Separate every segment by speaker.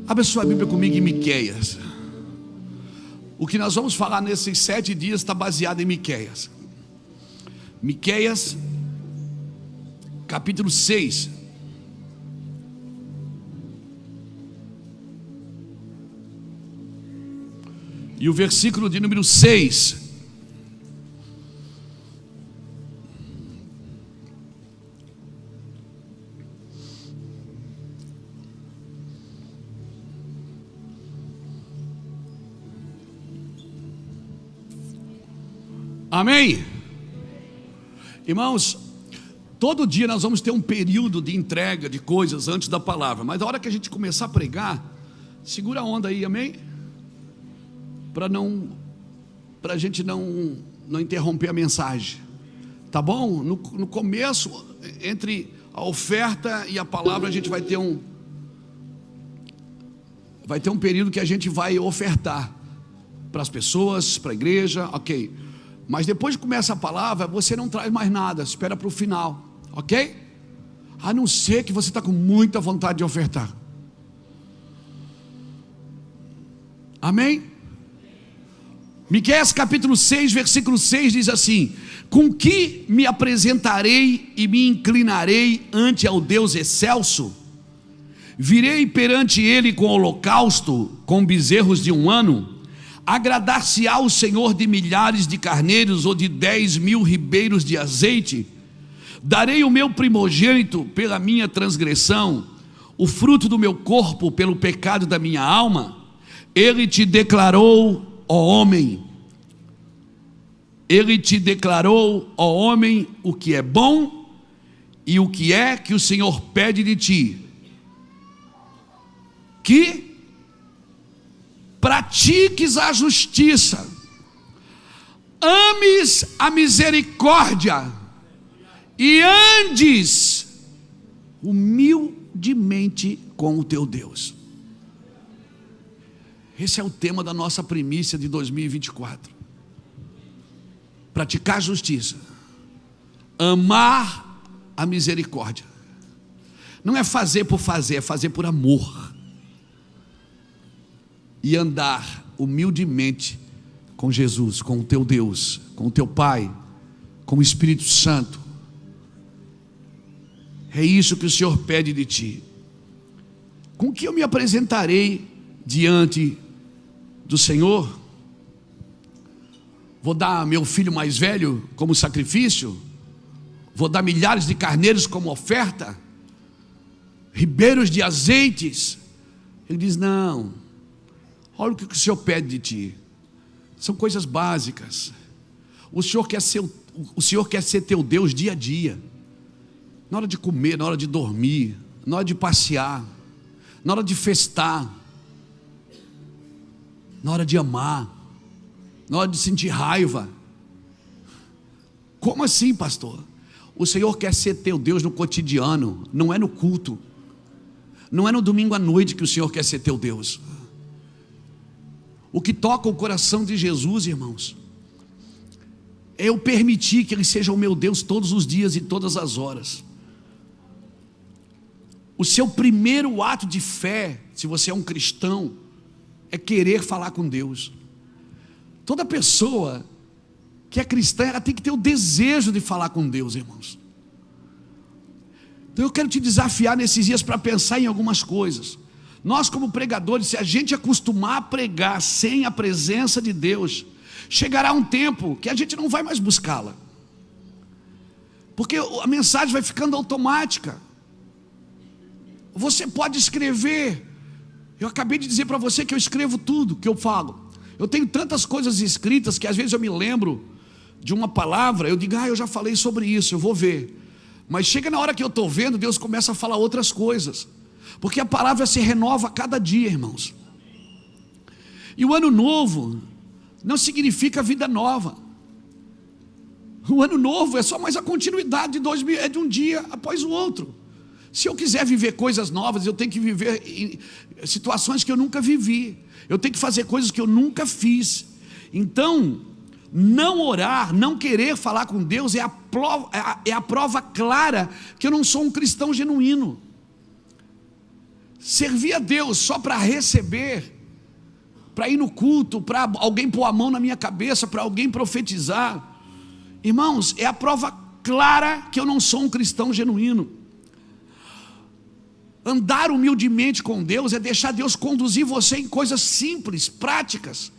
Speaker 1: Abra sua Bíblia comigo em Miqueias. O que nós vamos falar nesses 7 dias está baseado em Miqueias. Miqueias, capítulo 6. E o versículo de número 6. Amém? Irmãos, todo dia nós vamos ter um período de entrega de coisas antes da palavra. Mas na hora que a gente começar a pregar, segura a onda aí, amém? Para a gente não interromper a mensagem, tá bom? No começo, entre a oferta e a palavra, a gente vai ter um período que a gente vai ofertar para as pessoas, para a igreja, ok? Mas depois que começa a palavra, você não traz mais nada, espera para o final, ok? A não ser que você está com muita vontade de ofertar. Amém? Miqueias capítulo 6, versículo 6 diz assim: com que me apresentarei e me inclinarei ante ao Deus excelso? Virei perante ele com holocausto, com bezerros de 1 ano? Agradar-se-á o Senhor de milhares de carneiros ou de 10.000 ribeiros de azeite? Darei o meu primogênito pela minha transgressão, o fruto do meu corpo pelo pecado da minha alma? Ele te declarou, ó homem, ele te declarou, ó homem, o que é bom e o que é que o Senhor pede de ti, que pratiques a justiça, ames a misericórdia e andes humildemente com o teu Deus. Esse é o tema da nossa primícia de 2024. Praticar a justiça, amar a misericórdia. Não é fazer por fazer, é fazer por amor. E andar humildemente com Jesus, com o teu Deus, com o teu Pai, com o Espírito Santo. É isso que o Senhor pede de ti. Com que eu me apresentarei diante do Senhor? Vou dar meu filho mais velho como sacrifício? Vou dar milhares de carneiros como oferta? Ribeiros de azeites? Ele diz: não. Olha o que o Senhor pede de ti. São coisas básicas. O Senhor quer ser teu Deus dia a dia. Na hora de comer, na hora de dormir, na hora de passear, na hora de festar, na hora de amar, na hora de sentir raiva. Como assim, pastor? O Senhor quer ser teu Deus no cotidiano, não é no culto. Não é no domingo à noite que o Senhor quer ser teu Deus. O que toca o coração de Jesus, irmãos, é eu permitir que Ele seja o meu Deus todos os dias e todas as horas. O seu primeiro ato de fé, se você é um cristão, é querer falar com Deus. Toda pessoa que é cristã, ela tem que ter o desejo de falar com Deus, irmãos. Então eu quero te desafiar nesses dias para pensar em algumas coisas. Nós, como pregadores, se a gente acostumar a pregar sem a presença de Deus, chegará um tempo que a gente não vai mais buscá-la, porque a mensagem vai ficando automática. Você pode escrever. Eu acabei de dizer para você que eu escrevo tudo que eu falo. Eu tenho tantas coisas escritas que às vezes eu me lembro de uma palavra, eu digo: eu já falei sobre isso, eu vou ver. Mas chega na hora que eu estou vendo, Deus começa a falar outras coisas. Porque a palavra se renova a cada dia, irmãos. E o ano novo não significa vida nova. O ano novo é só mais a continuidade de 2000, é de um dia após o outro. Se eu quiser viver coisas novas, eu tenho que viver em situações que eu nunca vivi. Eu tenho que fazer coisas que eu nunca fiz. Então, não orar, não querer falar com Deus é a prova clara que eu não sou um cristão genuíno. servir a Deus só para receber, para ir no culto, para alguém pôr a mão na minha cabeça, para alguém profetizar, irmãos, é a prova clara que eu não sou um cristão genuíno. Andar humildemente com Deus é deixar Deus conduzir você em coisas simples, práticas,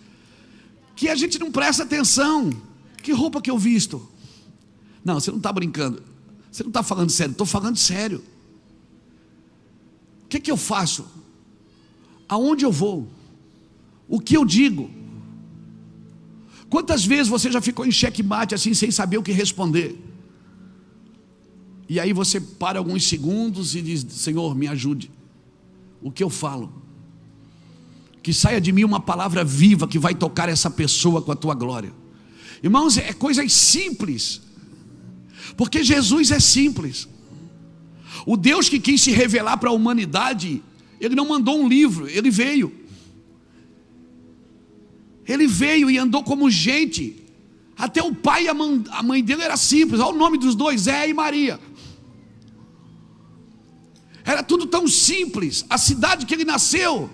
Speaker 1: que a gente não presta atenção. Que roupa que eu visto? Não, você não está brincando, você não está falando sério, estou falando sério. O que eu faço? Aonde eu vou? O que eu digo? Quantas vezes você já ficou em xeque-mate assim, sem saber o que responder? E aí você para alguns segundos e diz: Senhor, me ajude. O que eu falo? Que saia de mim uma palavra viva que vai tocar essa pessoa com a tua glória. Irmãos, é coisas simples, porque Jesus é simples. O Deus que quis se revelar para a humanidade, Ele não mandou um livro, Ele veio. Ele veio e andou como gente. Até o pai e a mãe dele era simples. Olha o nome dos dois, Zé e Maria. Era tudo tão simples. A cidade que ele nasceu,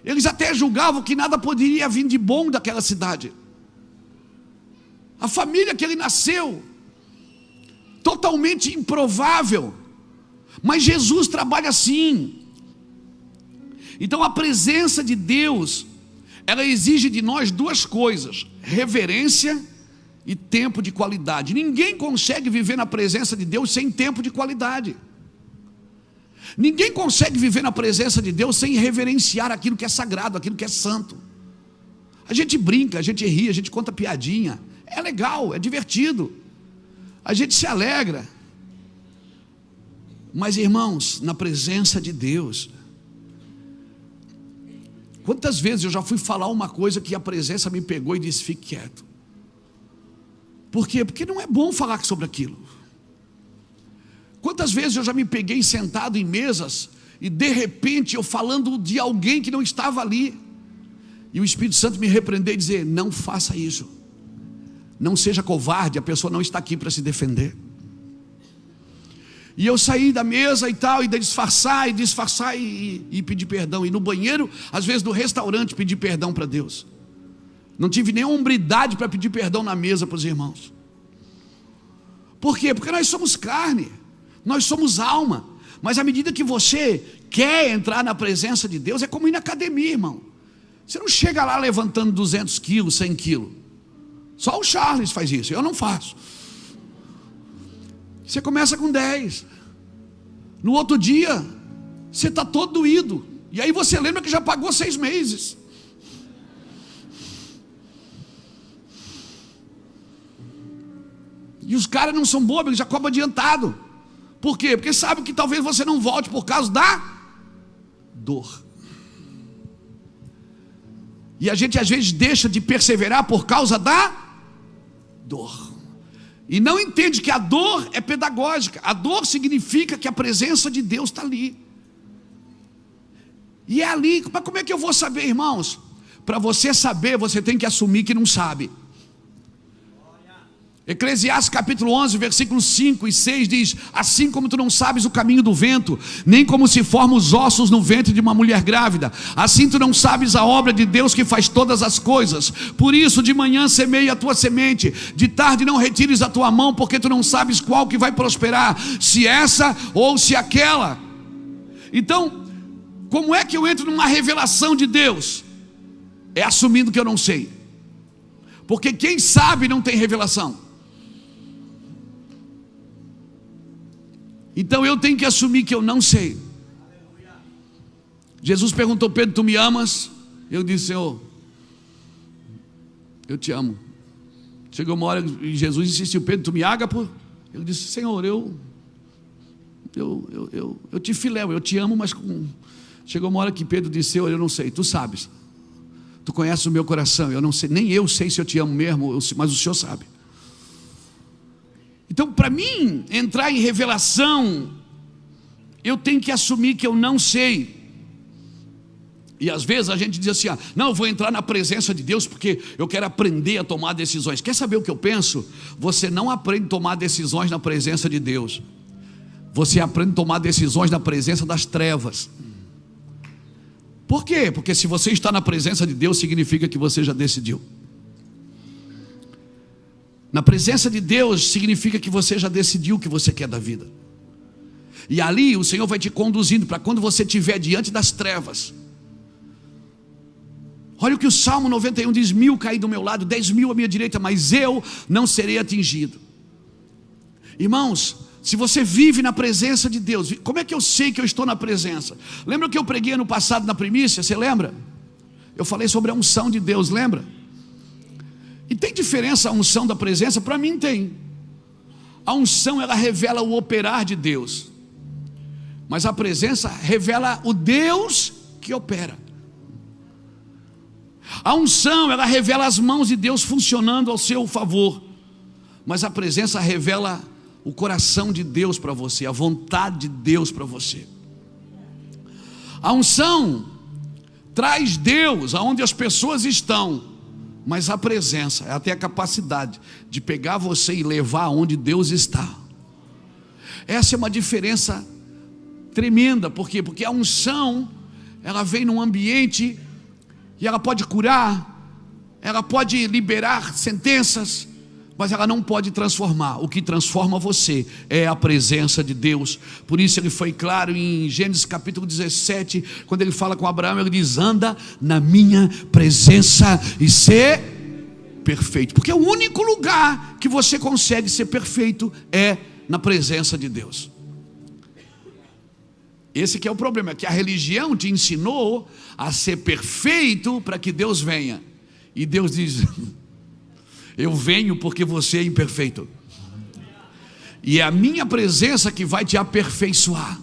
Speaker 1: eles até julgavam que nada poderia vir de bom daquela cidade. A família que ele nasceu, totalmente improvável. Mas Jesus trabalha assim. Então a presença de Deus, ela exige de nós duas coisas: reverência e tempo de qualidade. Ninguém consegue viver na presença de Deus sem tempo de qualidade. Ninguém consegue viver na presença de Deus sem reverenciar aquilo que é sagrado, aquilo que é santo. A gente brinca, a gente ri, a gente conta piadinha, é legal, é divertido, a gente se alegra. Mas irmãos, na presença de Deus, quantas vezes eu já fui falar uma coisa que a presença me pegou e disse: fique quieto. Por quê? Porque não é bom falar sobre aquilo. Quantas vezes eu já me peguei sentado em mesas e de repente eu falando de alguém que não estava ali, e o Espírito Santo me repreender e dizer: não faça isso, não seja covarde, a pessoa não está aqui para se defender. E eu saí da mesa e tal, e disfarçar e pedir perdão. E no banheiro, às vezes no restaurante, pedir perdão para Deus. Não tive nem hombridade para pedir perdão na mesa para os irmãos. Por quê? Porque nós somos carne, nós somos alma. Mas à medida que você quer entrar na presença de Deus, é como ir na academia, irmão. Você não chega lá levantando 200 quilos, 100 quilos. Só o Charles faz isso, eu não faço. Você começa com 10. No outro dia, você está todo doído. E aí você lembra que já pagou 6 meses. E os caras não são bobos, eles já cobram adiantado. Por quê? Porque sabem que talvez você não volte por causa da dor. E a gente às vezes deixa de perseverar por causa da dor. E não entende que a dor é pedagógica. A dor significa que a presença de Deus está ali. E é ali. Mas como é que eu vou saber, irmãos? Para você saber, você tem que assumir que não sabe. Eclesiastes capítulo 11, versículos 5 e 6 diz: assim como tu não sabes o caminho do vento, nem como se formam os ossos no ventre de uma mulher grávida, assim tu não sabes a obra de Deus que faz todas as coisas. Por isso de manhã semeia a tua semente, de tarde não retires a tua mão, porque tu não sabes qual que vai prosperar, se essa ou se aquela. Então, como é que eu entro numa revelação de Deus? É assumindo que eu não sei. Porque quem sabe não tem revelação. Então eu tenho que assumir que eu não sei. Jesus perguntou: Pedro, tu me amas? Eu disse: Senhor, eu te amo. Chegou uma hora e Jesus insistiu: Pedro, tu me ágapo? Eu disse: Senhor, eu te filéu, eu te amo, mas chegou uma hora que Pedro disse: Senhor, eu não sei, tu sabes. Tu conheces o meu coração, eu não sei, nem eu sei se eu te amo mesmo, mas o Senhor sabe. Então, para mim entrar em revelação, eu tenho que assumir que eu não sei. E às vezes a gente diz assim: não, eu vou entrar na presença de Deus porque eu quero aprender a tomar decisões. Quer saber o que eu penso? Você não aprende a tomar decisões na presença de Deus. Você aprende a tomar decisões na presença das trevas. Por quê? Porque se você está na presença de Deus, significa que você já decidiu. Na presença de Deus significa que você já decidiu o que você quer da vida. E ali o Senhor vai te conduzindo para quando você estiver diante das trevas. Olha o que o Salmo 91 diz: 1000 cair do meu lado, 10.000 à minha direita, mas eu não serei atingido. Irmãos, se você vive na presença de Deus, como é que eu sei que eu estou na presença? Lembra que eu preguei ano passado na primícia? Você lembra? Eu falei sobre a unção de Deus, lembra? E tem diferença a unção da presença? Para mim tem. A unção, ela revela o operar de Deus, mas a presença revela o Deus que opera. A unção, ela revela as mãos de Deus funcionando ao seu favor, mas a presença revela o coração de Deus para você, a vontade de Deus para você. A unção traz Deus aonde as pessoas estão, mas a presença ela tem a capacidade de pegar você e levar aonde Deus está. Essa é uma diferença tremenda. Por quê? Porque a unção, ela vem num ambiente e ela pode curar, ela pode liberar sentenças, mas ela não pode transformar. O que transforma você é a presença de Deus. Por isso ele foi claro em Gênesis capítulo 17, quando ele fala com Abraão, ele diz: anda na minha presença e ser perfeito. Porque o único lugar que você consegue ser perfeito é na presença de Deus. Esse que é o problema, é que a religião te ensinou a ser perfeito para que Deus venha. E Deus diz: eu venho porque você é imperfeito, e é a minha presença que vai te aperfeiçoar.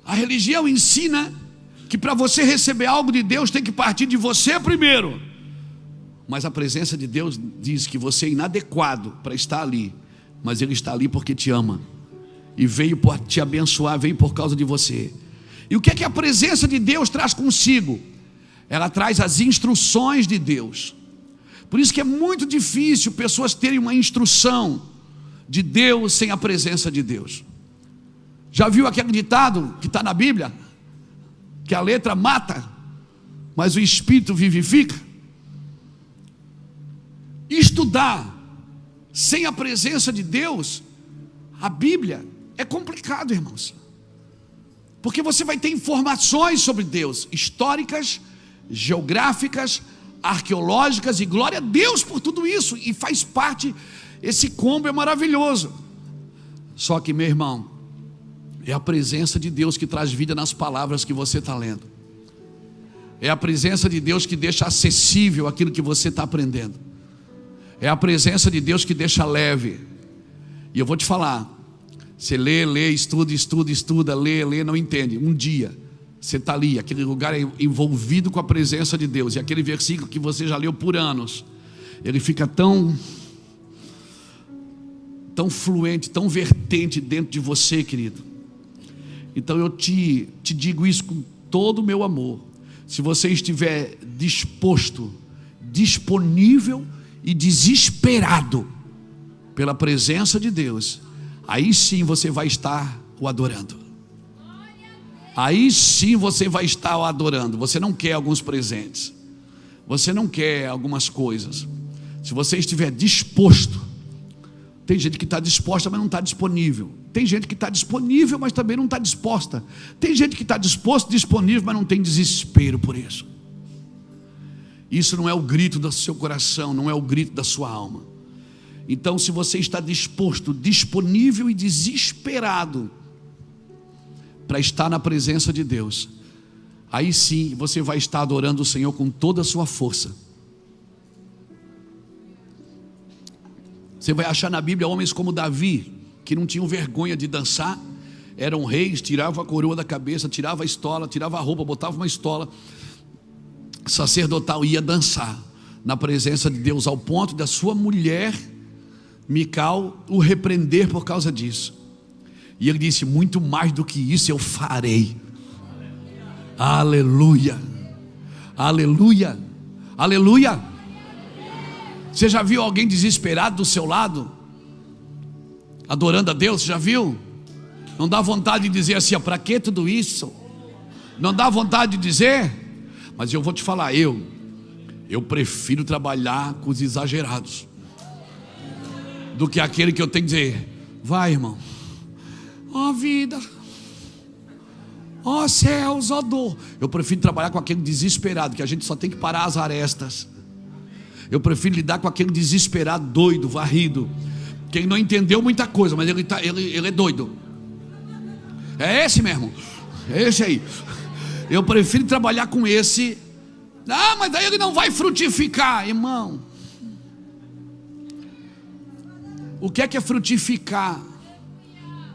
Speaker 1: A religião ensina que para você receber algo de Deus tem que partir de você primeiro, mas a presença de Deus diz que você é inadequado para estar ali, mas Ele está ali porque te ama e veio para te abençoar, veio por causa de você. E o que é que a presença de Deus traz consigo? Ela traz as instruções de Deus. Por isso que é muito difícil pessoas terem uma instrução de Deus sem a presença de Deus. Já viu aquele ditado que está na Bíblia? Que a letra mata, mas o Espírito vivifica. Estudar sem a presença de Deus, a Bíblia, é complicado, irmãos. Porque você vai ter informações sobre Deus, históricas, geográficas, arqueológicas, e glória a Deus por tudo isso, e faz parte, esse combo é maravilhoso. Só que, meu irmão, é a presença de Deus que traz vida nas palavras que você está lendo. É a presença de Deus que deixa acessível aquilo que você está aprendendo. É a presença de Deus que deixa leve. E eu vou te falar, você lê, estuda, lê, não entende. Um dia você está ali, aquele lugar é envolvido com a presença de Deus, e aquele versículo que você já leu por anos, ele fica tão fluente, tão vertente dentro de você, querido. Então eu te digo isso com todo o meu amor: se você estiver disposto, disponível e desesperado pela presença de Deus, aí sim você vai estar o adorando. Aí sim você vai estar o adorando. Você não quer alguns presentes, você não quer algumas coisas. Se você estiver disposto, tem gente que está disposta, mas não está disponível. Tem gente que está disponível, mas também não está disposta. Tem gente que está disposto, disponível, mas não tem desespero por isso. Isso não é o grito do seu coração, não é o grito da sua alma. Então, se você está disposto, disponível e desesperado para estar na presença de Deus, aí sim você vai estar adorando o Senhor com toda a sua força. Você vai achar na Bíblia homens como Davi, que não tinham vergonha de dançar, eram reis, tiravam a coroa da cabeça, tirava a estola, tirava a roupa, botava uma estola sacerdotal, ia dançar na presença de Deus, ao ponto da sua mulher Mical o repreender por causa disso. E ele disse: muito mais do que isso eu farei. Aleluia, aleluia, aleluia. Você já viu alguém desesperado do seu lado, adorando a Deus? Você já viu? Não dá vontade de dizer assim: para que tudo isso? Não dá vontade de dizer? Mas eu vou te falar, eu prefiro trabalhar com os exagerados do que aquele que eu tenho que dizer: vai, irmão, ó vida, ó céus, ó dor. Eu prefiro trabalhar com aquele desesperado, que a gente só tem que parar as arestas. Eu prefiro lidar com aquele desesperado, doido, varrido, quem não entendeu muita coisa, mas ele é doido. É esse mesmo, é esse aí. Eu prefiro trabalhar com esse. Ah, mas daí ele não vai frutificar. Irmão, o que é frutificar?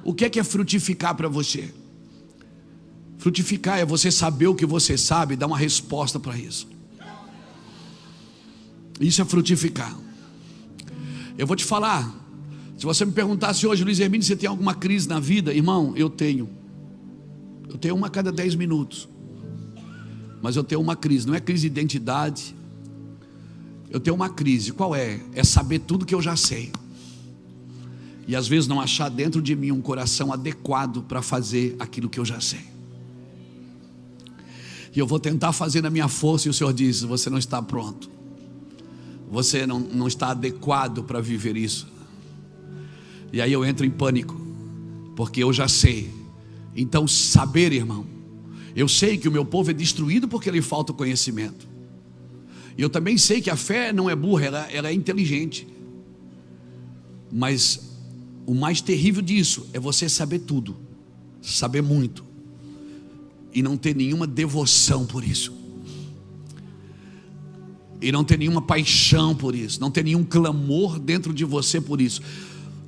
Speaker 1: O que é frutificar para você? Frutificar é você saber o que você sabe e dar uma resposta para isso. Isso é frutificar. Eu vou te falar, se você me perguntasse hoje: Luiz Hermínio, você tem alguma crise na vida? Irmão, eu tenho uma a cada 10 minutos. Mas eu tenho uma crise, não é crise de identidade. Eu tenho uma crise, qual é? É saber tudo que eu já sei. E às vezes não achar dentro de mim um coração adequado para fazer aquilo que eu já sei. E eu vou tentar fazer na minha força, e o Senhor diz: você não está pronto. Você não está adequado para viver isso. E aí eu entro em pânico, porque eu já sei. Então saber, irmão, eu sei que o meu povo é destruído porque lhe falta o conhecimento. E eu também sei que a fé não é burra, ela é inteligente. Mas o mais terrível disso é você saber tudo, saber muito, e não ter nenhuma devoção por isso, e não ter nenhuma paixão por isso, não ter nenhum clamor dentro de você por isso.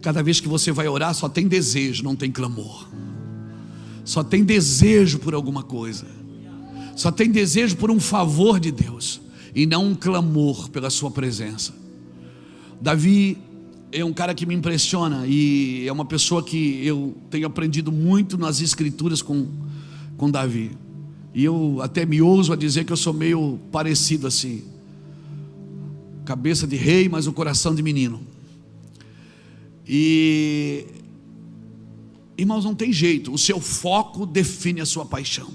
Speaker 1: Cada vez que você vai orar, só tem desejo, não tem clamor. Só tem desejo por alguma coisa, só tem desejo por um favor de Deus, e não um clamor pela sua presença. Davi é um cara que me impressiona, e é uma pessoa que eu tenho aprendido muito nas escrituras com Davi. E eu até me ouso a dizer que eu sou meio parecido assim, cabeça de rei, mas o coração de menino. E irmãos, não tem jeito, o seu foco define a sua paixão.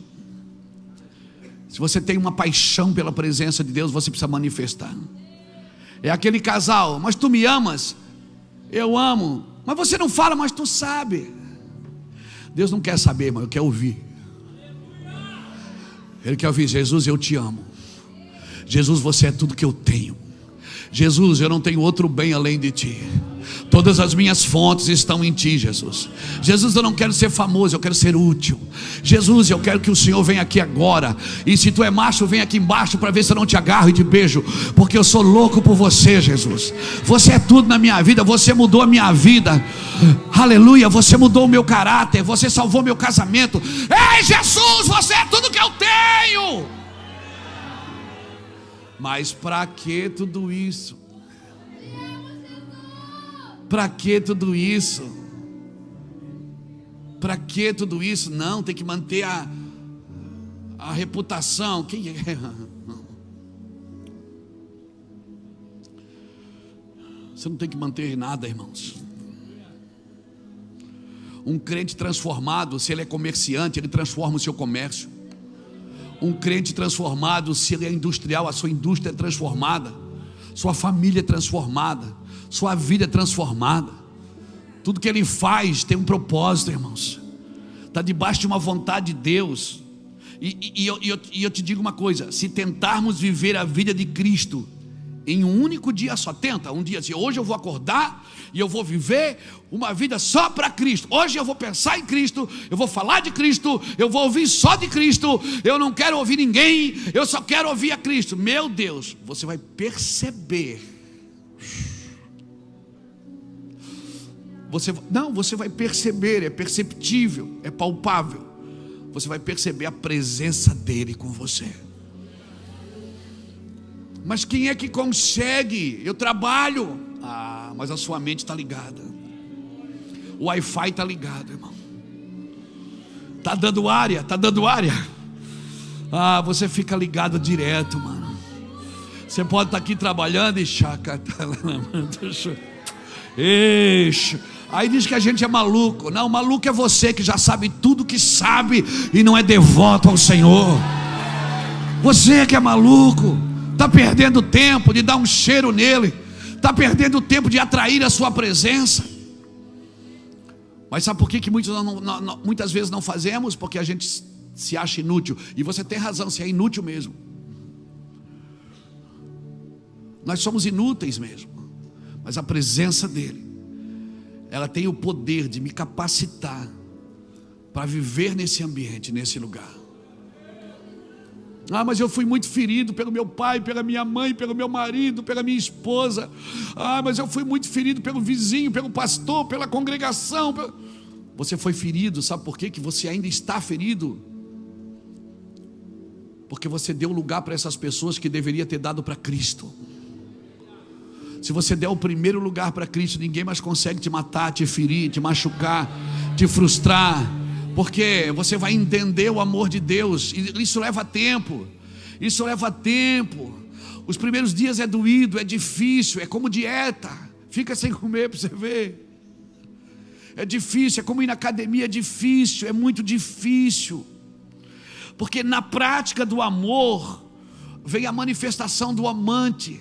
Speaker 1: Se você tem uma paixão pela presença de Deus, você precisa manifestar. É aquele casal: mas tu me amas? Eu amo. Mas você não fala, mas tu sabe. Deus não quer saber, mas Ele quer ouvir. Ele quer ouvir: Jesus, eu te amo. Jesus, você é tudo que eu tenho. Jesus, eu não tenho outro bem além de ti. Todas as minhas fontes estão em ti, Jesus. Jesus, eu não quero ser famoso, eu quero ser útil. Jesus, eu quero que o Senhor venha aqui agora. E se tu é macho, vem aqui embaixo para ver se eu não te agarro e te beijo, porque eu sou louco por você, Jesus. Você é tudo na minha vida, você mudou a minha vida. Aleluia, você mudou o meu caráter, você salvou meu casamento. Ei, Jesus, você é tudo que eu tenho. Mas para que tudo isso? Para que tudo isso? Para que tudo isso? Não, tem que manter a reputação. Quem é? Você não tem que manter nada, irmãos. Um crente transformado, se ele é comerciante, ele transforma o seu comércio. Um crente transformado, se ele é industrial, a sua indústria é transformada, sua família é transformada, sua vida é transformada. Tudo que ele faz tem um propósito, irmãos. Está debaixo de uma vontade de Deus. E eu te digo uma coisa: se tentarmos viver a vida de Cristo em um único dia só, tenta um dia assim: hoje eu vou acordar e eu vou viver uma vida só para Cristo. Hoje eu vou pensar em Cristo, eu vou falar de Cristo, eu vou ouvir só de Cristo, eu não quero ouvir ninguém, eu só quero ouvir a Cristo. Meu Deus, você vai perceber. Você vai perceber, é perceptível, é palpável. Você vai perceber a presença dele com você. Mas quem é que consegue? Eu trabalho. Mas a sua mente está ligada. O Wi-Fi está ligado, irmão. Está dando área, está dando área. Você fica ligado direto, mano. Você pode estar aqui trabalhando e Aí diz que a gente é maluco. Não, maluco é você que já sabe tudo que sabe e não é devoto ao Senhor. Você que é maluco, está perdendo tempo de dar um cheiro nele, está perdendo tempo de atrair a sua presença. Mas sabe por que muitas vezes não fazemos? Porque a gente se acha inútil. E você tem razão, você é inútil mesmo. Nós somos inúteis mesmo. Mas a presença dele, ela tem o poder de me capacitar para viver nesse ambiente, nesse lugar. Ah, mas eu fui muito ferido pelo meu pai, pela minha mãe, pelo meu marido, pela minha esposa. Ah, mas eu fui muito ferido pelo vizinho, pelo pastor, pela congregação. Você foi ferido, sabe por quê? Que você ainda está ferido? Porque você deu lugar para essas pessoas que deveria ter dado para Cristo. Se você der o primeiro lugar para Cristo, ninguém mais consegue te matar, te ferir, te machucar, te frustrar, porque você vai entender o amor de Deus. E isso leva tempo. Isso leva tempo. Os primeiros dias é doído, é difícil, é como dieta. Fica sem comer para você ver. É difícil, é como ir na academia, é difícil, é muito difícil. Porque na prática do amor vem a manifestação do amante.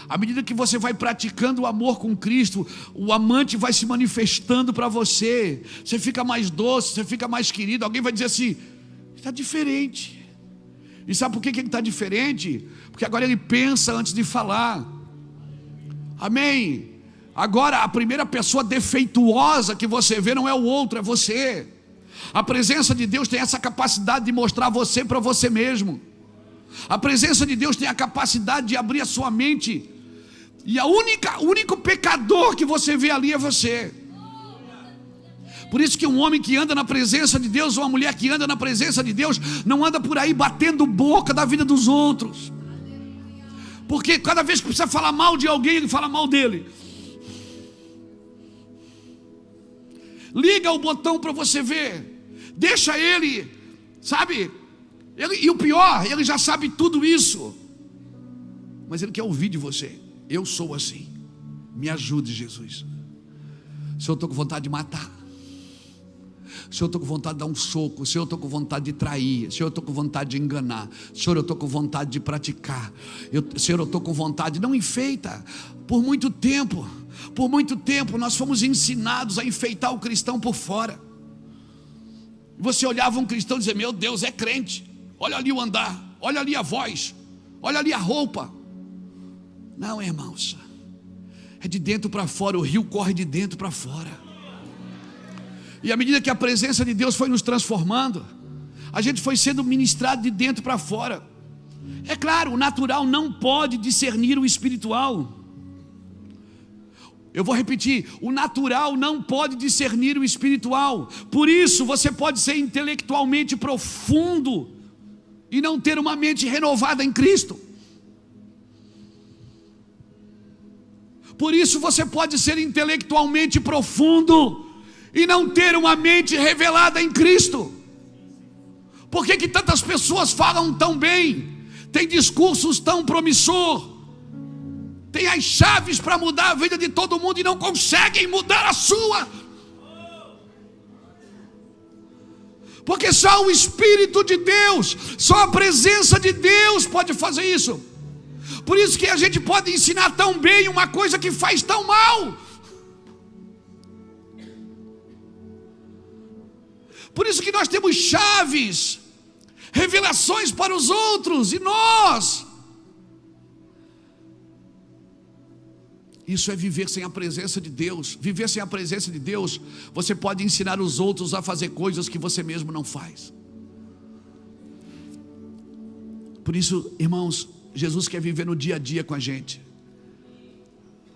Speaker 1: À medida que você vai praticando o amor com Cristo, o amante vai se manifestando para você. Você fica mais doce, você fica mais querido. Alguém vai dizer assim: está diferente. E sabe por que ele está diferente? Porque agora ele pensa antes de falar. Amém? Agora a primeira pessoa defeituosa que você vê não é o outro, é você. A presença de Deus tem essa capacidade de mostrar você para você mesmo. A presença de Deus tem a capacidade de abrir a sua mente. E o único pecador que você vê ali é você. Por isso que um homem que anda na presença de Deus, ou uma mulher que anda na presença de Deus, não anda por aí batendo boca da vida dos outros. Porque cada vez que precisa falar mal de alguém, ele fala mal dele. Liga o botão para você ver. Deixa ele, sabe? E o pior, ele já sabe tudo isso. Mas ele quer ouvir de você. Eu sou assim. Me ajude, Jesus. Se eu estou com vontade de matar, se eu estou com vontade de dar um soco, se eu estou com vontade de trair, se eu estou com vontade de enganar, Senhor, eu estou com vontade de praticar, Senhor, eu estou com vontade, não enfeita. Por muito tempo nós fomos ensinados a enfeitar o cristão por fora. Você olhava um cristão e dizia: meu Deus, é crente. Olha ali o andar, olha ali a voz, olha ali a roupa. Não, irmãos, é de dentro para fora. O rio corre de dentro para fora. E à medida que a presença de Deus foi nos transformando, a gente foi sendo ministrado de dentro para fora. É claro, o natural não pode discernir o espiritual. Eu vou repetir: o natural não pode discernir o espiritual. Por isso você pode ser intelectualmente profundo e não ter uma mente renovada em Cristo. Por isso você pode ser intelectualmente profundo e não ter uma mente revelada em Cristo. Por que tantas pessoas falam tão bem, têm discursos tão promissor, têm as chaves para mudar a vida de todo mundo e não conseguem mudar a sua? Porque só o Espírito de Deus, só a presença de Deus pode fazer isso. Por isso que a gente pode ensinar tão bem uma coisa que faz tão mal. Por isso que nós temos chaves, revelações para os outros, e nós. Isso é viver sem a presença de Deus. Viver sem a presença de Deus, você pode ensinar os outros a fazer coisas que você mesmo não faz. Por isso, irmãos, Jesus quer viver no dia a dia com a gente.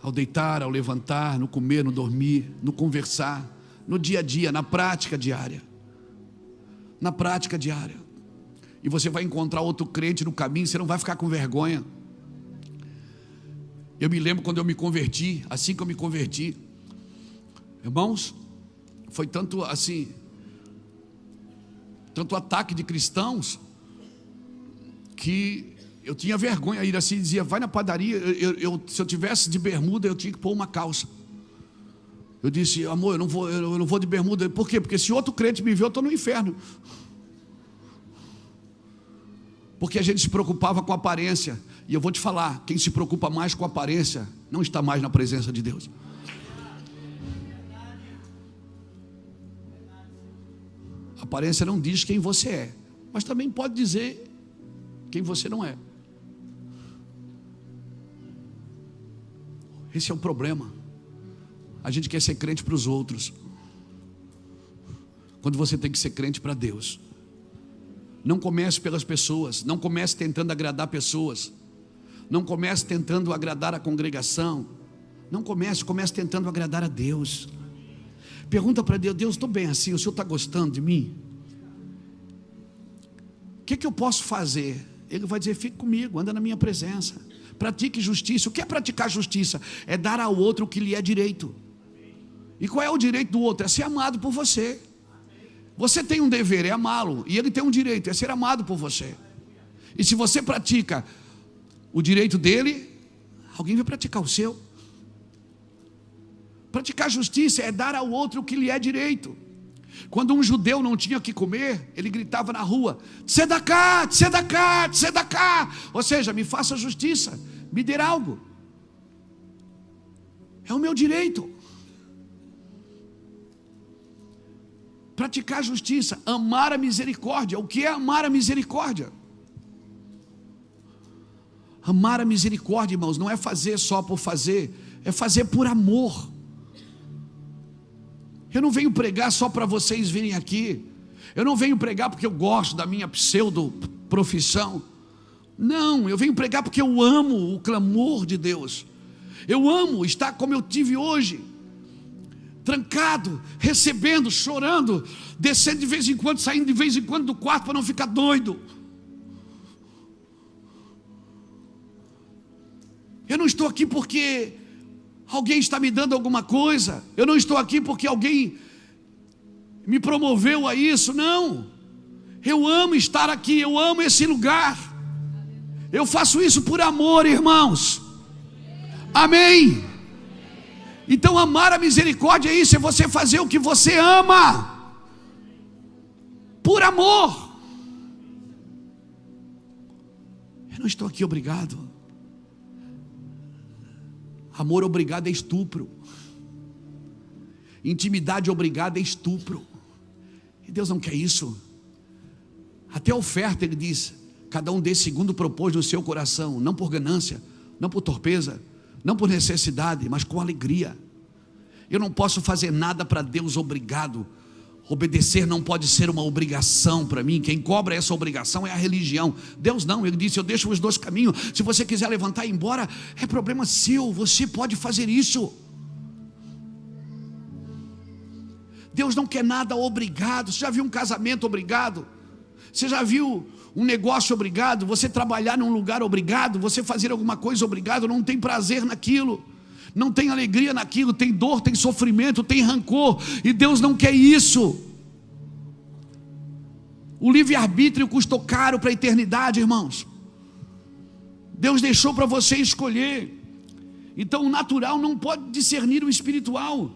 Speaker 1: Ao deitar, ao levantar, no comer, no dormir, no conversar, no dia a dia, na prática diária. Na prática diária. E você vai encontrar outro crente no caminho, você não vai ficar com vergonha. Eu me lembro quando eu me converti, assim que eu me converti, irmãos, foi tanto assim, tanto ataque de cristãos, que eu tinha vergonha de ir assim, dizia: vai na padaria. Se eu tivesse de bermuda, eu tinha que pôr uma calça. Eu disse: amor, eu não vou de bermuda. Por quê? Porque se outro crente me ver, eu estou no inferno. Porque a gente se preocupava com a aparência. E eu vou te falar, quem se preocupa mais com a aparência não está mais na presença de Deus. A aparência não diz quem você é, mas também pode dizer quem você não é. Esse é o problema. A gente quer ser crente para os outros, quando você tem que ser crente para Deus. Não comece pelas pessoas, não comece tentando agradar pessoas, não comece tentando agradar a congregação, não comece tentando agradar a Deus. Pergunta para Deus: Deus, estou bem assim, o Senhor está gostando de mim? O que eu posso fazer? Ele vai dizer: fique comigo, anda na minha presença, pratique justiça. O que é praticar justiça? É dar ao outro o que lhe é direito. E qual é o direito do outro? É ser amado por você. Você tem um dever, é amá-lo, e ele tem um direito, é ser amado por você. E se você pratica o direito dele, alguém vai praticar o seu. Praticar justiça é dar ao outro o que lhe é direito. Quando um judeu não tinha o que comer, ele gritava na rua: tzedakah, tzedakah, tzedakah. Ou seja, me faça justiça, me dê algo. É o meu direito. Praticar justiça, amar a misericórdia. O que é amar a misericórdia? Amar a misericórdia, irmãos, não é fazer só por fazer, é fazer por amor. Eu não venho pregar só para vocês virem aqui. Eu não venho pregar porque eu gosto da minha pseudo profissão. Não, eu venho pregar porque eu amo o clamor de Deus. Eu amo estar como eu tive hoje, trancado, recebendo, chorando, descendo de vez em quando, saindo de vez em quando do quarto para não ficar doido. Eu não estou aqui porque alguém está me dando alguma coisa. Eu não estou aqui porque alguém me promoveu a isso. Não, eu amo estar aqui, eu amo esse lugar. Eu faço isso por amor, irmãos. Amém. Então amar a misericórdia é isso, é você fazer o que você ama, por amor. Eu não estou aqui obrigado. Amor obrigado é estupro. Intimidade obrigada é estupro. E Deus não quer isso. Até a oferta ele diz: cada um dê segundo propôs no seu coração, não por ganância, não por torpeza, não por necessidade, mas com alegria. Eu não posso fazer nada para Deus obrigado. Obedecer não pode ser uma obrigação para mim. Quem cobra essa obrigação é a religião. Deus não, ele disse: eu deixo os dois caminhos. Se você quiser levantar e ir embora, é problema seu, você pode fazer isso. Deus não quer nada obrigado. Você já viu um casamento obrigado? Você já viu um negócio obrigado? Você trabalhar num lugar obrigado? Você fazer alguma coisa obrigado? Não tem prazer naquilo, não tem alegria naquilo, tem dor, tem sofrimento, tem rancor, e Deus não quer isso. O livre-arbítrio custou caro para a eternidade, irmãos. Deus deixou para você escolher. Então o natural não pode discernir o espiritual.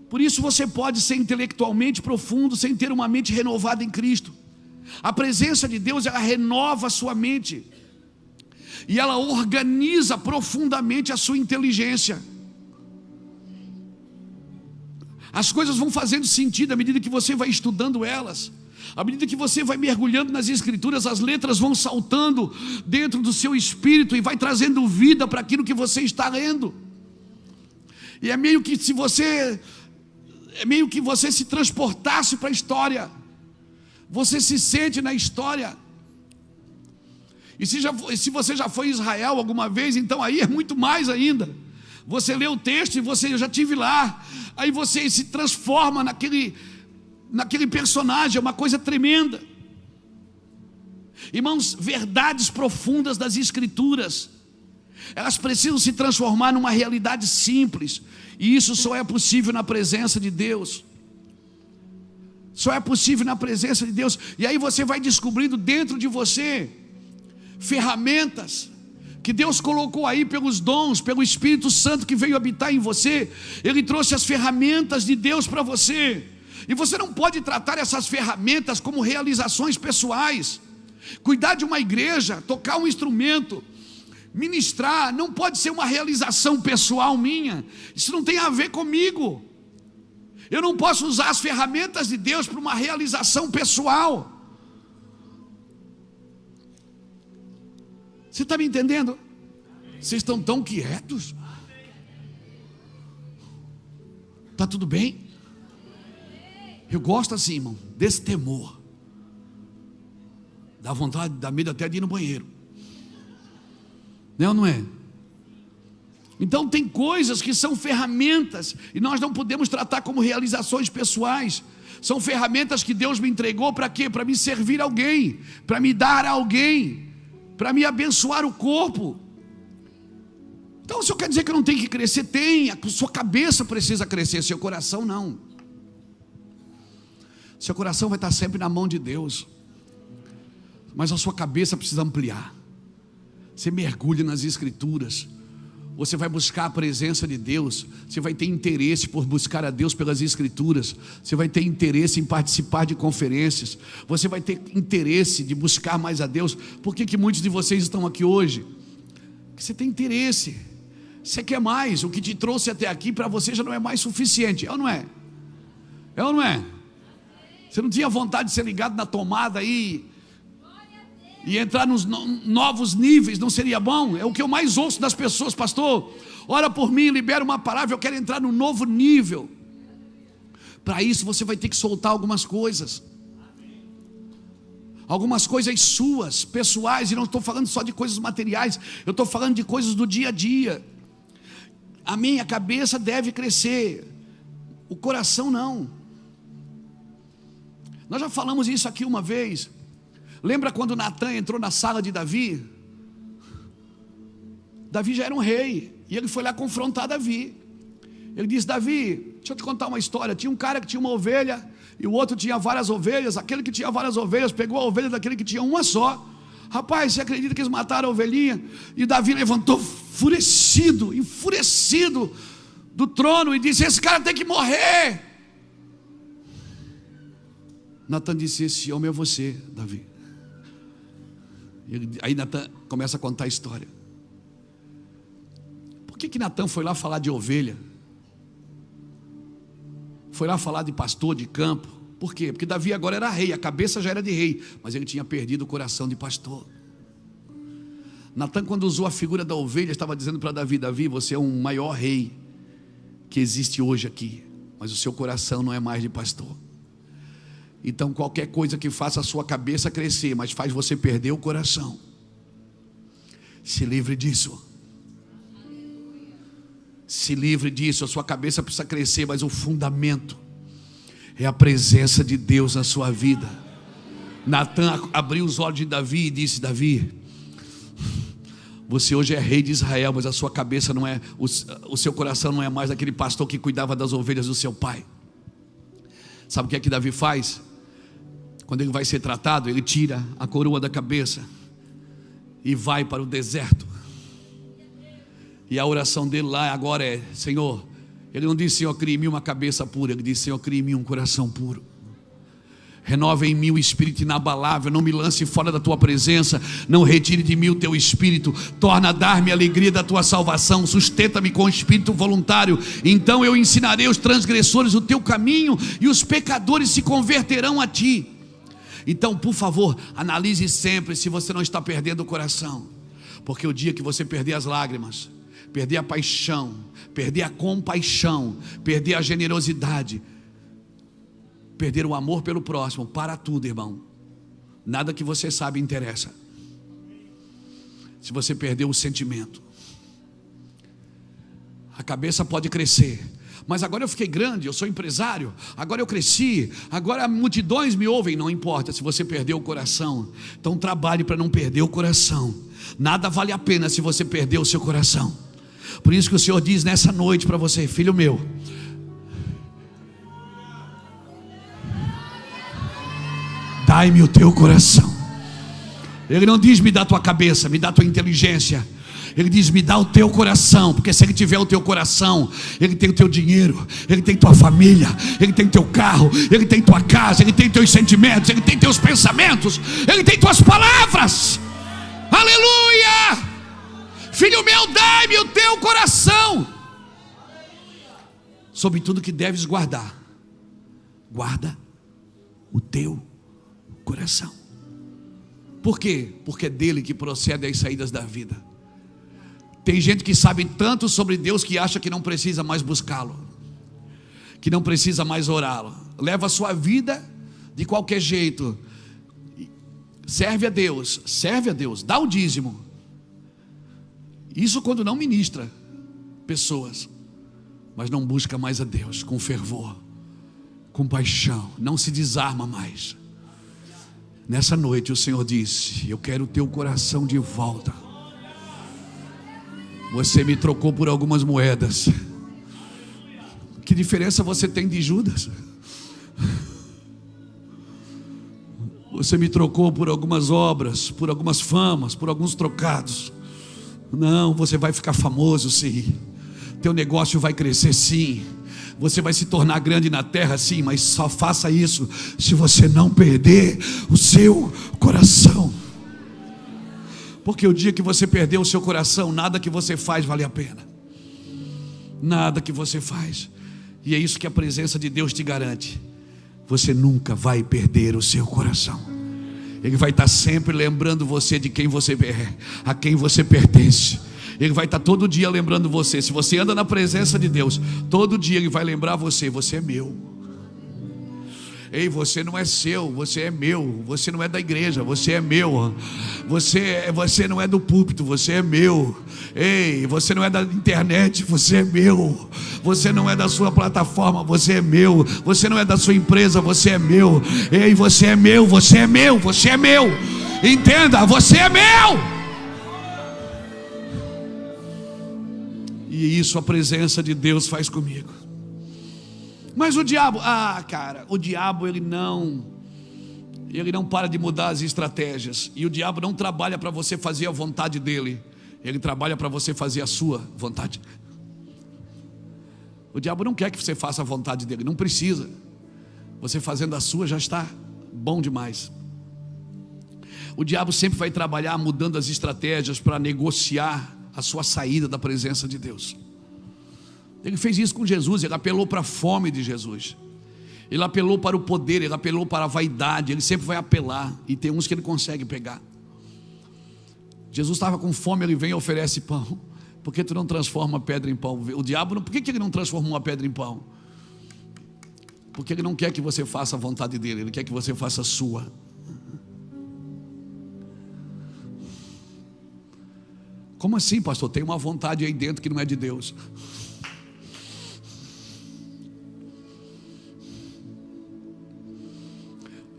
Speaker 1: Por isso você pode ser intelectualmente profundo sem ter uma mente renovada em Cristo. A presença de Deus, ela renova a sua mente, e ela organiza profundamente a sua inteligência. As coisas vão fazendo sentido à medida que você vai estudando elas. À medida que você vai mergulhando nas Escrituras, as letras vão saltando dentro do seu espírito e vai trazendo vida para aquilo que você está lendo. E é meio que você se transportasse para a história. Você se sente na história. E se você já foi em Israel alguma vez, então aí é muito mais ainda. Você lê o texto e eu já estive lá. Aí você se transforma naquele personagem, é uma coisa tremenda. Irmãos, verdades profundas das Escrituras, elas precisam se transformar numa realidade simples. E isso só é possível na presença de Deus. Só é possível na presença de Deus. E aí você vai descobrindo dentro de você ferramentas que Deus colocou aí pelos dons, pelo Espírito Santo que veio habitar em você. Ele trouxe as ferramentas de Deus para você, e você não pode tratar essas ferramentas como realizações pessoais. Cuidar de uma igreja, tocar um instrumento, ministrar, não pode ser uma realização pessoal minha. Isso não tem a ver comigo. Eu não posso usar as ferramentas de Deus para uma realização pessoal. Você está me entendendo? Vocês estão tão quietos? Está tudo bem? Eu gosto assim, irmão, desse temor. Dá vontade, dá medo até de ir no banheiro. Não é? Então tem coisas que são ferramentas, e nós não podemos tratar como realizações pessoais. São ferramentas que Deus me entregou para quê? Para me servir a alguém, para me dar a alguém, para me abençoar o corpo. Então o senhor quer dizer que eu não tenho que crescer? Tem, a sua cabeça precisa crescer, seu coração não. Seu coração vai estar sempre na mão de Deus, mas a sua cabeça precisa ampliar. Você mergulha nas Escrituras, você vai buscar a presença de Deus, você vai ter interesse por buscar a Deus pelas Escrituras, você vai ter interesse em participar de conferências, você vai ter interesse de buscar mais a Deus. Por que muitos de vocês estão aqui hoje? Porque você tem interesse, você quer mais. O que te trouxe até aqui para você já não é mais suficiente, é ou não é? É ou não é? Você não tinha vontade de ser ligado na tomada aí e entrar nos novos níveis? Não seria bom? É o que eu mais ouço das pessoas: pastor, ora por mim, libera uma palavra, eu quero entrar no novo nível. Para isso você vai ter que soltar algumas coisas suas, pessoais. E não estou falando só de coisas materiais, eu estou falando de coisas do dia a dia. A minha cabeça deve crescer, o coração não. Nós já falamos isso aqui uma vez. Lembra quando Natan entrou na sala de Davi? Davi já era um rei, e ele foi lá confrontar Davi. Ele disse: Davi, deixa eu te contar uma história. Tinha um cara que tinha uma ovelha, e o outro tinha várias ovelhas. Aquele que tinha várias ovelhas pegou a ovelha daquele que tinha uma só. Rapaz, você acredita que eles mataram a ovelhinha? E Davi levantou enfurecido do trono, e disse: esse cara tem que morrer. Natan disse: esse homem é você, Davi. Aí Natan começa a contar a história. Por que Natan foi lá falar de ovelha? Foi lá falar de pastor de campo? Por quê? Porque Davi agora era rei, a cabeça já era de rei, mas ele tinha perdido o coração de pastor. Natan, quando usou a figura da ovelha, estava dizendo para Davi: Davi, você é um maior rei que existe hoje aqui, mas o seu coração não é mais de pastor. Então qualquer coisa que faça a sua cabeça crescer, mas faz você perder o coração, se livre disso. Se livre disso. A sua cabeça precisa crescer, mas o fundamento é a presença de Deus na sua vida. Natan abriu os olhos de Davi e disse: Davi, você hoje é rei de Israel, mas a sua cabeça não é, o seu coração não é mais daquele pastor que cuidava das ovelhas do seu pai. Sabe o que é que Davi faz? Quando ele vai ser tratado, ele tira a coroa da cabeça e vai para o deserto. E a oração dele lá agora é: Senhor, ele não disse: Senhor, crie em mim uma cabeça pura. Ele disse: Senhor, crie em mim um coração puro. Renova em mim o espírito inabalável. Não me lance fora da tua presença. Não retire de mim o teu espírito. Torna a dar-me a alegria da tua salvação. Sustenta-me com o espírito voluntário. Então eu ensinarei os transgressores o teu caminho, e os pecadores se converterão a ti. Então, por favor, analise sempre se você não está perdendo o coração. Porque o dia que você perder as lágrimas, perder a paixão, perder a compaixão, perder a generosidade, perder o amor pelo próximo, para tudo, irmão. Nada que você sabe interessa. Se você perdeu o sentimento, a cabeça pode crescer, mas agora eu fiquei grande, eu sou empresário, agora eu cresci, agora multidões me ouvem. Não importa se você perdeu o coração. Então trabalhe para não perder o coração. Nada vale a pena se você perder o seu coração. Por isso que o Senhor diz nessa noite para você: filho meu, dai-me o teu coração. Ele não diz: me dá tua cabeça, me dá tua inteligência. Ele diz: me dá o teu coração, porque se Ele tiver o teu coração, Ele tem o teu dinheiro, Ele tem tua família, Ele tem teu carro, Ele tem tua casa, Ele tem teus sentimentos, Ele tem teus pensamentos, Ele tem tuas palavras. Aleluia! Filho meu, dai-me o teu coração. Sobre tudo que deves guardar, guarda o teu coração. Por quê? Porque é dele que procedem as saídas da vida. Tem gente que sabe tanto sobre Deus que acha que não precisa mais buscá-lo, que não precisa mais orá-lo. Leva a sua vida de qualquer jeito. Serve a Deus, dá o dízimo. Isso quando não ministra pessoas, mas não busca mais a Deus com fervor, com paixão, não se desarma mais. Nessa noite o Senhor disse: eu quero o teu coração de volta. Você me trocou por algumas moedas. Que diferença você tem de Judas? Você me trocou por algumas obras, por algumas famas, por alguns trocados. Não, você vai ficar famoso sim, teu negócio vai crescer sim, você vai se tornar grande na terra sim, mas só faça isso se você não perder o seu coração. Porque o dia que você perder o seu coração, nada que você faz vale a pena. Nada que você faz. E é isso que a presença de Deus te garante. Você nunca vai perder o seu coração. Ele vai estar sempre lembrando você de quem você é, a quem você pertence. Ele vai estar todo dia lembrando você. Se você anda na presença de Deus, todo dia Ele vai lembrar você: você é meu. Ei, você não é seu, você é meu. Você não é da igreja, você é meu. Você não é do púlpito, você é meu. Ei, você não é da internet, você é meu. Você não é da sua plataforma, você é meu. Você não é da sua empresa, você é meu. Ei, você é meu, você é meu, você é meu. Entenda, você é meu. E isso a presença de Deus faz comigo. Mas o diabo, o diabo ele não para de mudar as estratégias. E o diabo não trabalha para você fazer a vontade dele, ele trabalha para você fazer a sua vontade. O diabo não quer que você faça a vontade dele, não precisa. Você fazendo a sua já está bom demais. O diabo sempre vai trabalhar mudando as estratégias para negociar a sua saída da presença de Deus. Ele fez isso com Jesus, ele apelou para a fome de Jesus, ele apelou para o poder, ele apelou para a vaidade, ele sempre vai apelar, e tem uns que ele consegue pegar. Jesus estava com fome, ele vem e oferece pão. Por que tu não transforma a pedra em pão? O diabo, por que ele não transformou a pedra em pão? Porque ele não quer que você faça a vontade dele, ele quer que você faça a sua. Como assim, pastor? Tem uma vontade aí dentro que não é de Deus.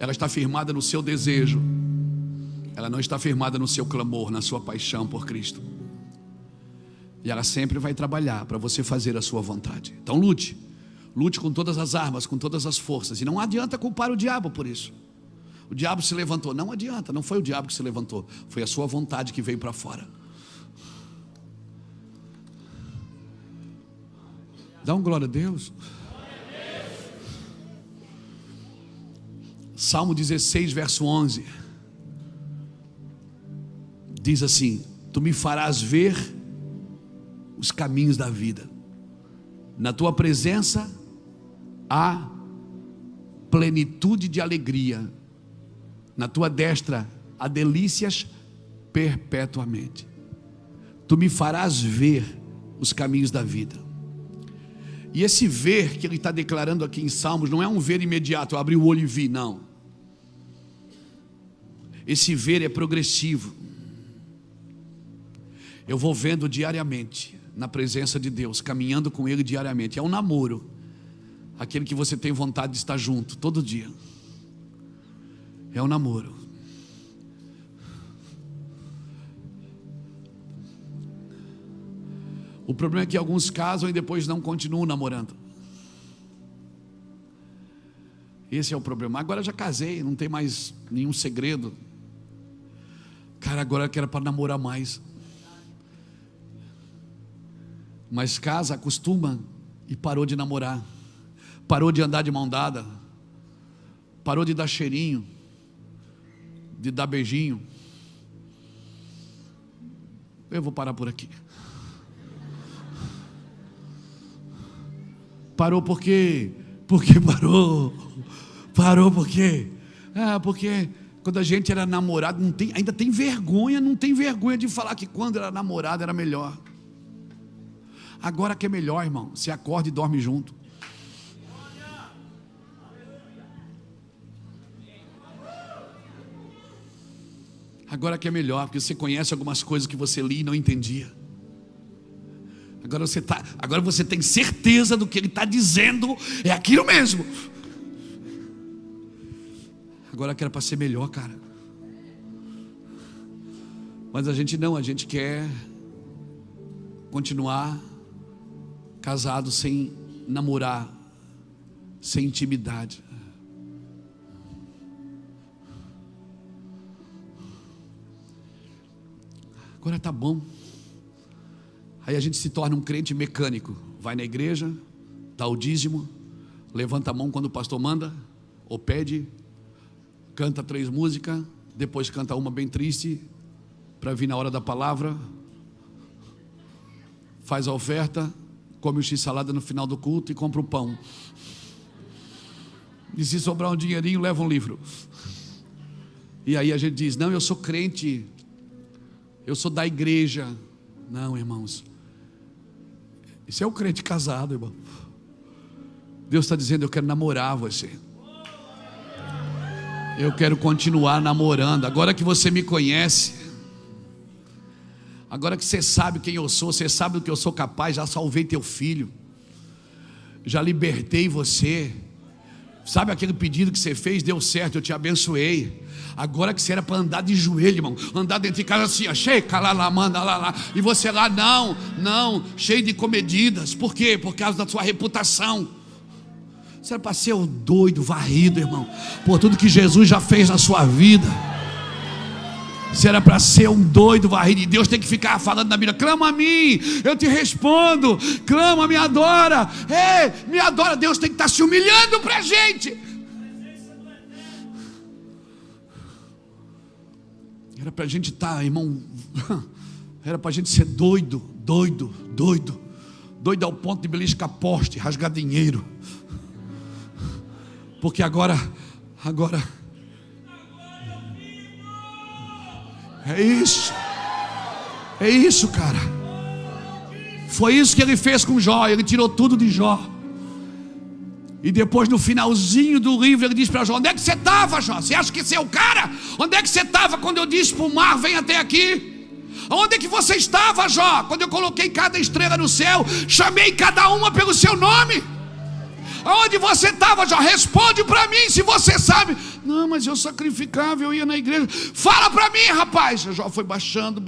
Speaker 1: Ela está firmada no seu desejo, ela não está firmada no seu clamor, na sua paixão por Cristo. E ela sempre vai trabalhar para você fazer a sua vontade. Então lute com todas as armas, com todas as forças. E não adianta culpar o diabo por isso. O diabo se levantou, não adianta, não foi o diabo que se levantou, foi a sua vontade que veio para fora. Dá um glória a Deus. Salmo 16, verso 11 diz assim: tu me farás ver os caminhos da vida, na tua presença há plenitude de alegria, na tua destra há delícias perpetuamente. Tu me farás ver os caminhos da vida. E esse ver que ele está declarando aqui em Salmos não é um ver imediato, eu abri o olho e vi, não. Esse ver é progressivo. Eu vou vendo diariamente na presença de Deus, caminhando com Ele diariamente. É um namoro, aquele que você tem vontade de estar junto todo dia. É um namoro. O problema é que alguns casam e depois não continuam namorando. Esse é o problema. Agora eu já casei, não tem mais nenhum segredo. Cara, agora eu quero para namorar mais. Mas casa, acostuma e parou de namorar, parou de andar de mão dada, parou de dar cheirinho, de dar beijinho. Eu vou parar por aqui. Parou por quê? Porque parou. Parou por quê? Porque quando a gente era namorado, ainda tem vergonha, não tem vergonha de falar que quando era namorado era melhor. Agora que é melhor, irmão, você acorda e dorme junto. Agora que é melhor, porque você conhece algumas coisas que você lia e não entendia. Agora você tem certeza do que ele está dizendo, é aquilo mesmo. Agora que era para ser melhor, cara. Mas a gente não, a gente quer continuar casado sem namorar, sem intimidade. Agora tá bom. Aí a gente se torna um crente mecânico. Vai na igreja, dá o dízimo, levanta a mão quando o pastor manda, ou pede, canta 3 músicas, depois canta uma bem triste, para vir na hora da palavra, faz a oferta, come o x-salada no final do culto e compra o pão. E se sobrar um dinheirinho, leva um livro. E aí a gente diz, não, eu sou crente, eu sou da igreja. Não, irmãos, isso é o crente casado, irmão. Deus está dizendo, eu quero namorar você. Eu quero continuar namorando. Agora que você me conhece, agora que você sabe quem eu sou, você sabe do que eu sou capaz, já salvei teu filho, já libertei você. Sabe aquele pedido que você fez, deu certo, eu te abençoei. Agora que você era para andar de joelho, irmão, andar dentro de casa assim, e você lá, não, cheio de comedidas. Por quê? Por causa da sua reputação. Você era para ser o doido, varrido, irmão, por tudo que Jesus já fez na sua vida. Você era para ser um doido, varrido, e Deus tem que ficar falando na Bíblia, clama a mim, eu te respondo, clama, me adora, me adora. Deus tem que estar se humilhando para a gente. Era para a gente estar, irmão, era para a gente ser doido ao ponto de beliscar poste, rasgar dinheiro. Porque agora é isso, cara. Foi isso que ele fez com Jó. Ele tirou tudo de Jó. E depois, no finalzinho do livro, ele diz para Jó: onde é que você estava, Jó? Você acha que você é o cara? Onde é que você estava quando eu disse para o mar, vem até aqui? Onde é que você estava, Jó? Quando eu coloquei cada estrela no céu, chamei cada uma pelo seu nome. Aonde você estava, Jó? Responde para mim se você sabe. Não, mas eu sacrificava, eu ia na igreja. Fala para mim, rapaz. Jó foi baixando.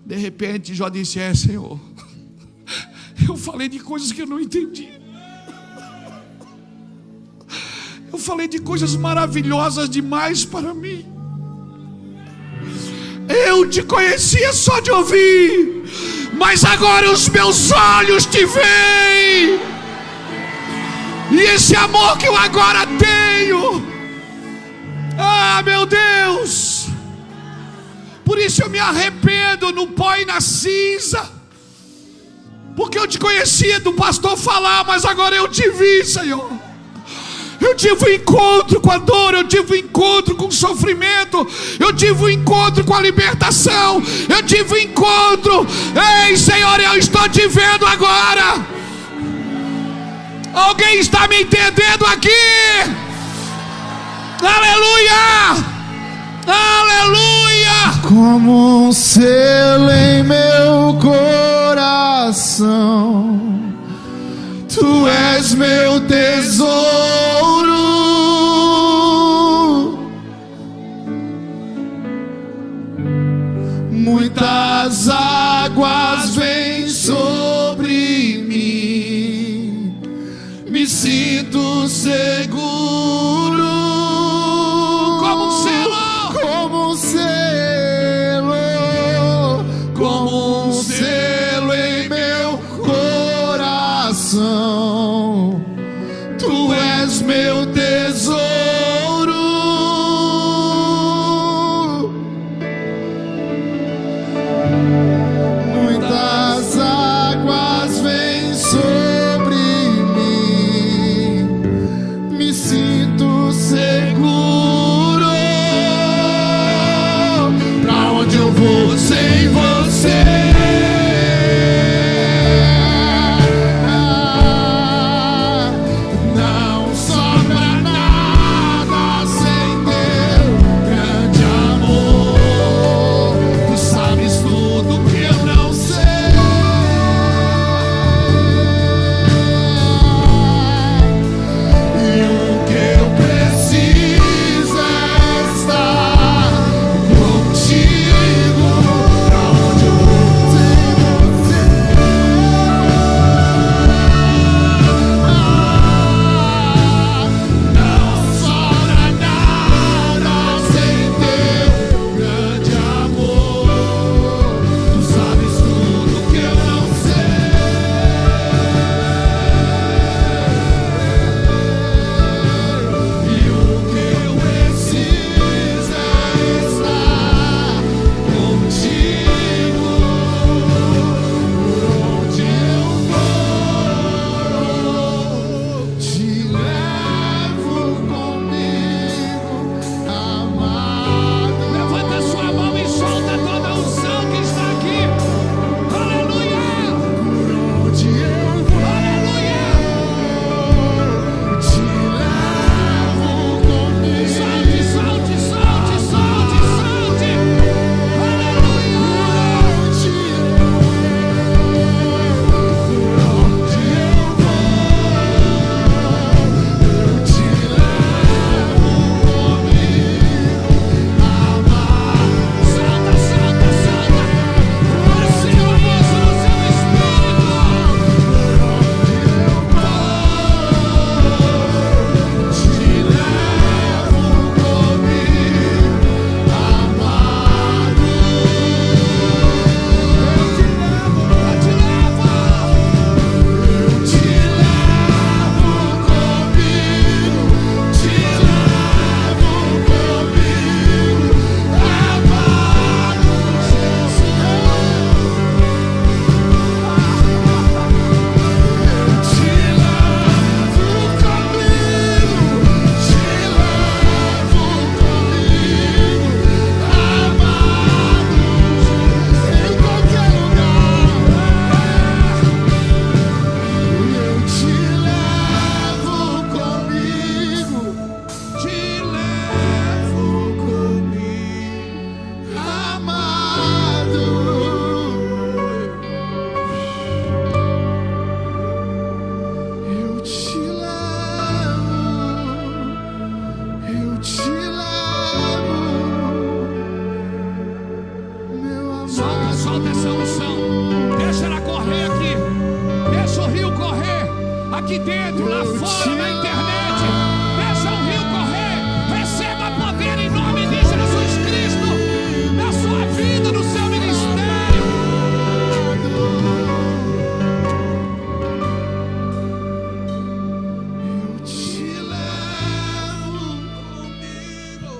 Speaker 1: De repente Jó disse: Senhor, eu falei de coisas que eu não entendi. Eu falei de coisas maravilhosas demais para mim. Eu te conhecia só de ouvir, mas agora os meus olhos te veem. E esse amor que eu agora tenho, meu Deus, por isso eu me arrependo no pó e na cinza, porque eu te conhecia do pastor falar, mas agora eu te vi, Senhor. Eu tive um encontro com a dor, eu tive um encontro com o sofrimento, eu tive um encontro com a libertação, eu tive um encontro. Ei, Senhor, eu estou te vendo agora. Alguém está me entendendo aqui? Aleluia! Aleluia!
Speaker 2: Como um selo em meu coração, Tu és meu tesouro. Muitas águas vêm sobre mim, me sinto seguro.
Speaker 1: Como um selo,
Speaker 2: como um selo, como um selo vou sem você. Não sobra nada sem teu grande amor. Tu sabes tudo que eu não sei. E o que eu preciso é estar contigo, pra onde eu vou sem você. Não sobra nada sem teu grande amor. Tu sabes tudo que eu não sei. E o que eu preciso é estar contigo, por onde eu vou, te levo comigo, amado.
Speaker 1: Levanta sua mão e solta toda a unção que está aqui. Aleluia!
Speaker 2: Por onde eu vou,
Speaker 1: Aleluia!
Speaker 2: te levo comigo.
Speaker 1: Solte, solte, solte, solte, solte! Aleluia!
Speaker 2: Por onde eu vou, eu te levo comigo, amado.
Speaker 1: Solta, solta, solta! Receba isso no seu espírito!
Speaker 2: Te levo comigo, amado.
Speaker 1: Eu te levo!
Speaker 2: Eu te levo comigo, te levo comigo, amado Jesus. Te levo comigo, te levo comigo, amado, em qualquer lugar. Eu te levo comigo, te levo comigo, amado. Eu te levo, meu amado.
Speaker 1: Solta, solta essa unção. Deixa ela correr aqui. Deixa o rio correr. Aqui dentro, lá fora, na internet. Deixa o rio correr. Receba poder em nome de Jesus Cristo. Na sua vida, no seu ministério.
Speaker 2: Eu te levo comigo,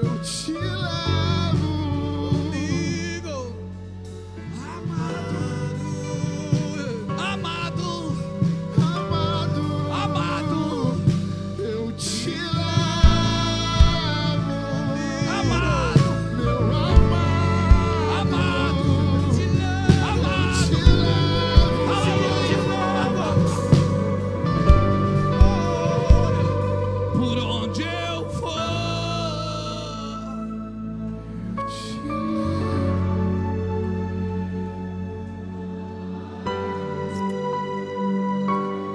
Speaker 2: eu te levo comigo,
Speaker 1: Amado, amado,
Speaker 2: amado.
Speaker 1: amado,
Speaker 2: Eu te levo,
Speaker 1: amado,
Speaker 2: meu amado.
Speaker 1: amado,
Speaker 2: Te
Speaker 1: amado.
Speaker 2: levo,
Speaker 1: Aleluia. Por onde eu for,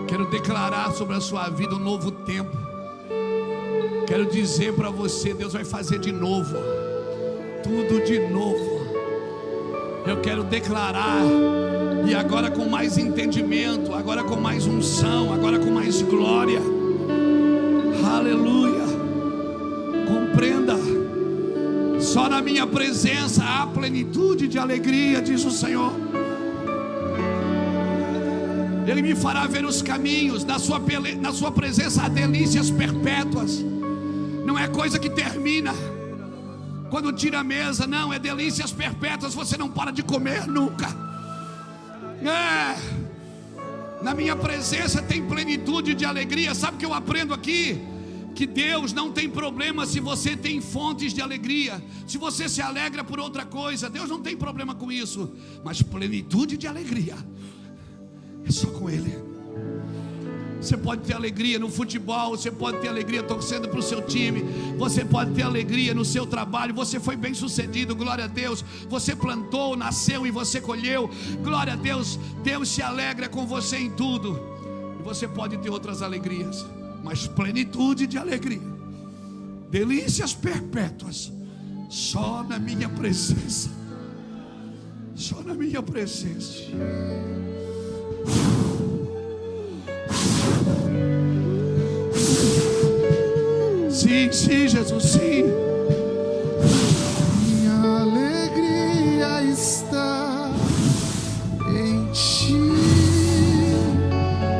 Speaker 1: quero declarar sobre a sua vida um novo tempo. Quero dizer para você, Deus vai fazer de novo, tudo de novo. Eu quero declarar, e agora com mais entendimento, agora com mais unção, agora com mais glória. Aleluia. Compreenda, só na minha presença há plenitude de alegria, diz o Senhor. Ele me fará ver os caminhos, na sua presença há delícias perpétuas. Não é coisa que termina quando tira a mesa, não, é delícias perpétuas. Você não para de comer nunca. Na minha presença tem plenitude de alegria. Sabe o que eu aprendo aqui? que Deus não tem problema se você tem fontes de alegria, se você se alegra por outra coisa. Deus não tem problema com isso, mas plenitude de alegria é só com Ele. Você pode ter alegria no futebol, você pode ter alegria torcendo para o seu time, você pode ter alegria no seu trabalho, você foi bem sucedido, glória a Deus, você plantou, nasceu e você colheu, glória a Deus, Deus se alegra com você em tudo, e você pode ter outras alegrias, mas plenitude de alegria, delícias perpétuas, só na minha presença, só na minha presença. Sim, sim, Jesus, sim.
Speaker 2: Minha alegria está em Ti.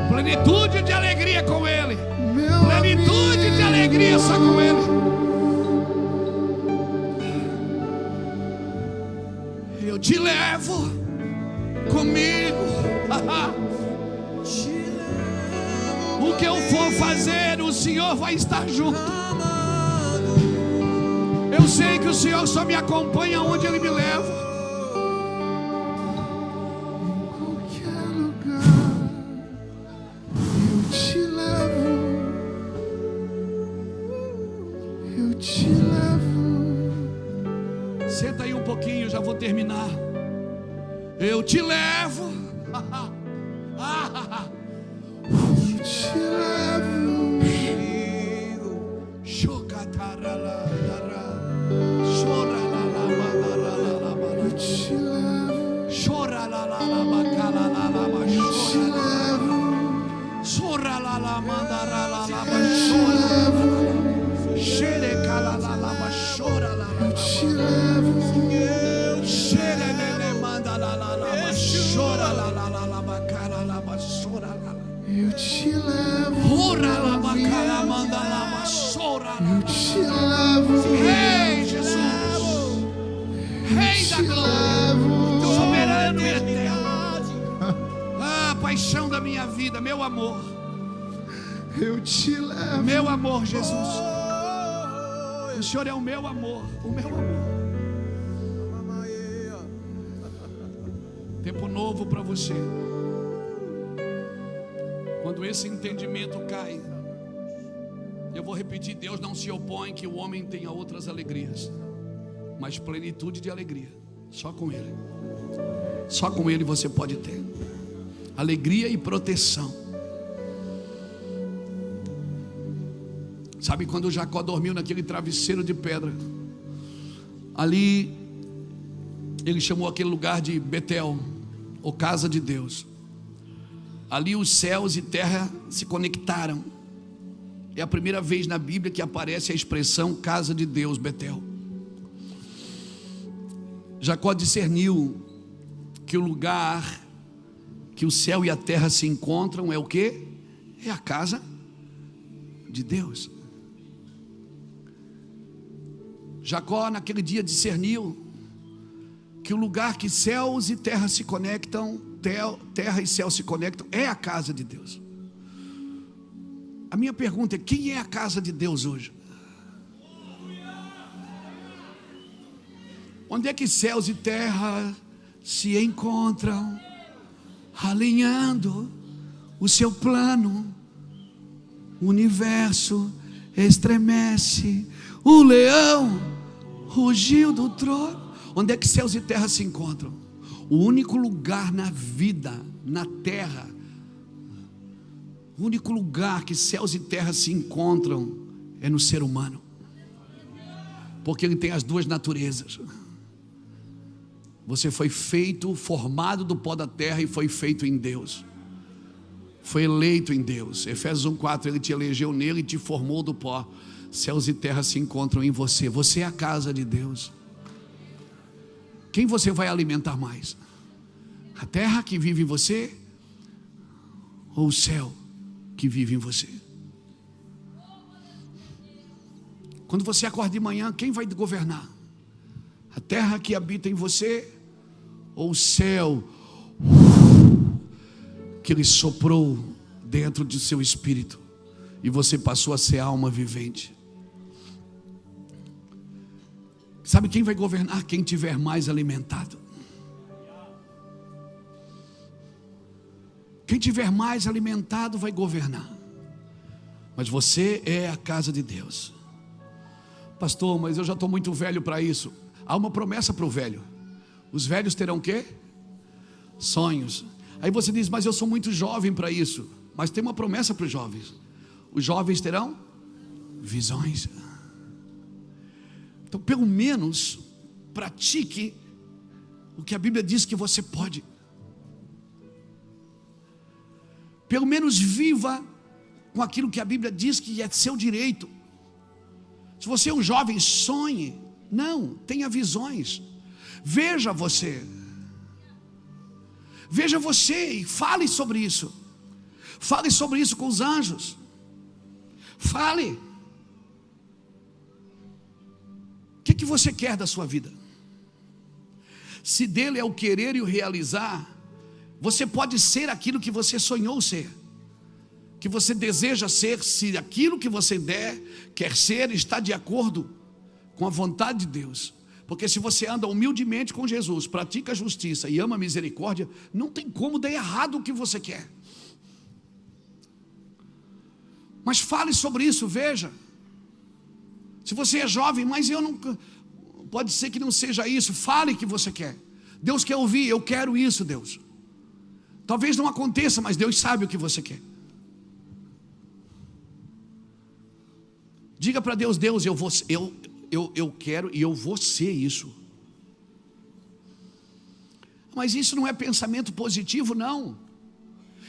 Speaker 1: Plenitude de alegria com Ele.
Speaker 2: Meu
Speaker 1: Plenitude
Speaker 2: amigo.
Speaker 1: de alegria só com Ele. Eu te levo comigo. O que eu for fazer, o Senhor vai estar junto. Eu sei que o Senhor só me acompanha onde Ele me leva.
Speaker 2: Em qualquer lugar eu te levo. Eu te levo.
Speaker 1: Senta aí um pouquinho, já vou terminar. Eu te levo.
Speaker 2: Eu te levo. Eu te levo. Eu te levo. Eu te levo.
Speaker 1: Rei Jesus, Rei da glória, soberano e eterno. Ah, paixão da minha vida, meu amor.
Speaker 2: Eu te levo.
Speaker 1: Meu amor, Jesus. O Senhor é o meu amor, o meu amor. Tempo novo para você. Quando esse entendimento cai, eu vou repetir: Deus não se opõe que o homem tenha outras alegrias, mas plenitude de alegria só com Ele. Só com Ele você pode ter alegria e proteção. Sabe quando Jacó dormiu naquele travesseiro de pedra? Ali ele chamou aquele lugar de Betel, ou casa de Deus. Ali os céus e terra se conectaram. É a primeira vez na Bíblia que aparece a expressão casa de Deus, Betel. Jacó discerniu que o lugar que o céu e a terra se encontram é o quê? É a casa de Deus. Jacó naquele dia discerniu que o lugar que céus e terra se conectam, terra e céu se conectam, é a casa de Deus. A minha pergunta é: quem é a casa de Deus hoje? Onde é que céus e terra se encontram, alinhando o seu plano? O universo estremece, o leão rugiu do trono. Onde é que céus e terra se encontram? O único lugar na vida, na terra, o único lugar que céus e terra se encontram é no ser humano, porque ele tem as duas naturezas. Você foi feito, formado do pó da terra e foi feito em Deus, foi eleito em Deus. Efésios 1:4, Ele te elegeu nele e te formou do pó. Céus e terra se encontram em você. Você é a casa de Deus. Quem você vai alimentar mais? A terra que vive em você ou o céu que vive em você? Quando você acorda de manhã, quem vai governar? A terra que habita em você ou o céu que Ele soprou dentro de seu espírito e você passou a ser alma vivente. Sabe quem vai governar? Quem tiver mais alimentado. Quem tiver mais alimentado vai governar. Mas você é a casa de Deus. Pastor, mas eu já estou muito velho para isso. Há uma promessa para o velho. Os velhos terão o quê? Sonhos. Aí você diz, mas eu sou muito jovem para isso. Mas tem uma promessa para os jovens. Os jovens terão visões. Então pelo menos pratique o que a Bíblia diz que você pode. Pelo menos viva com aquilo que a Bíblia diz que é seu direito. Se você é um jovem, sonhe. Não, tenha visões. Veja você e fale sobre isso. Fale sobre isso com os anjos. Fale. O que você quer da sua vida? Se dele é o querer e o realizar, você pode ser aquilo que você sonhou ser, que você deseja ser, se aquilo que você quer ser, está de acordo com a vontade de Deus. Porque se você anda humildemente com Jesus, pratica a justiça e ama a misericórdia, não tem como dar errado o que você quer. Mas fale sobre isso, veja. Se você é jovem, mas eu não... Pode ser que não seja isso, fale que você quer. Deus quer ouvir, eu quero isso, Deus. Talvez não aconteça, mas Deus sabe o que você quer. Diga para Deus, Deus, eu quero e eu vou ser isso. Mas isso não é pensamento positivo, não.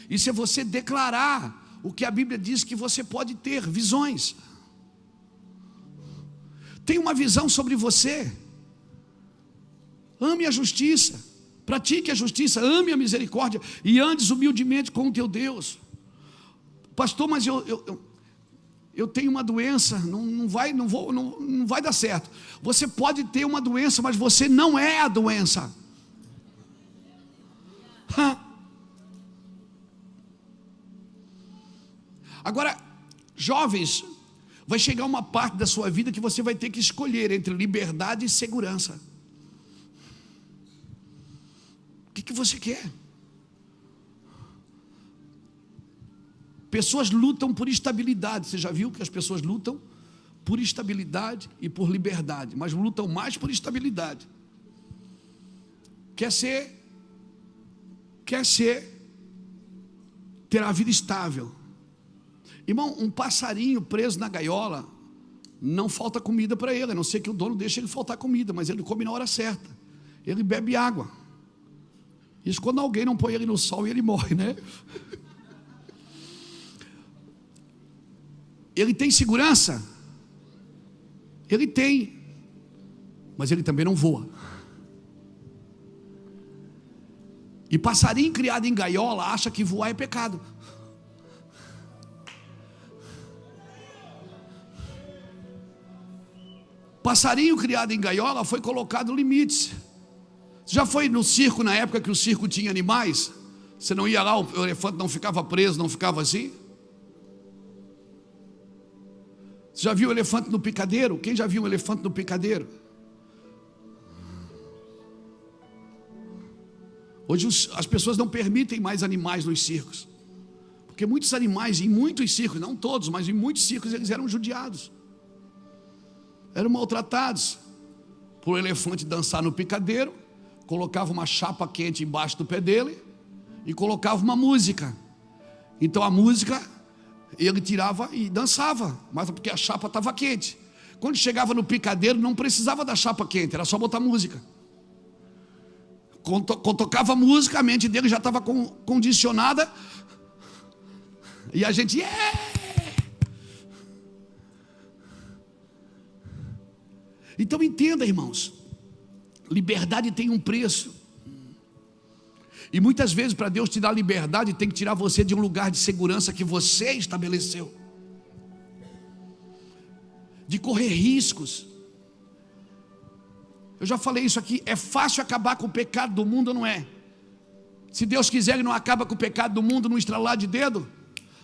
Speaker 1: Isso é você declarar o que a Bíblia diz que você pode ter, visões. Tem uma visão sobre você. Ame a justiça, pratique a justiça, ame a misericórdia e andes humildemente com o teu Deus. Pastor, mas eu tenho uma doença, não vai dar certo. Você pode ter uma doença, mas você não é a doença. Agora, jovens, vai chegar uma parte da sua vida que você vai ter que escolher entre liberdade e segurança. O que você quer? Pessoas lutam por estabilidade. Você já viu que as pessoas lutam por estabilidade e por liberdade, mas lutam mais por estabilidade. Ter a vida estável. Irmão, um passarinho preso na gaiola, não falta comida para ele, a não ser que o dono deixe ele faltar comida, mas ele come na hora certa, ele bebe água. Isso quando alguém não põe ele no sol e ele morre, né? Ele tem segurança? Ele tem, mas ele também não voa. E passarinho criado em gaiola acha que voar é pecado. Passarinho criado em gaiola foi colocado limites. Você já foi no circo na época que o circo tinha animais? Você não ia lá, o elefante não ficava preso, não ficava assim? Você já viu o elefante no picadeiro? Quem já viu um elefante no picadeiro? Hoje as pessoas não permitem mais animais nos circos, porque muitos animais, em muitos circos, não todos, mas em muitos circos, eles eram judiados, eram maltratados. Por o elefante dançar no picadeiro, colocava uma chapa quente embaixo do pé dele e colocava uma música. Então a música ele tirava e dançava, mas porque a chapa estava quente. Quando chegava no picadeiro não precisava da chapa quente, era só botar música. Quando tocava música, a mente dele já estava condicionada e a gente Então entenda, irmãos, liberdade tem um preço. E muitas vezes para Deus te dar liberdade, tem que tirar você de um lugar de segurança que você estabeleceu, de correr riscos. Eu já falei isso aqui, é fácil acabar com o pecado do mundo, não é? Se Deus quiser, Ele não acaba com o pecado do mundo no estralar de dedo.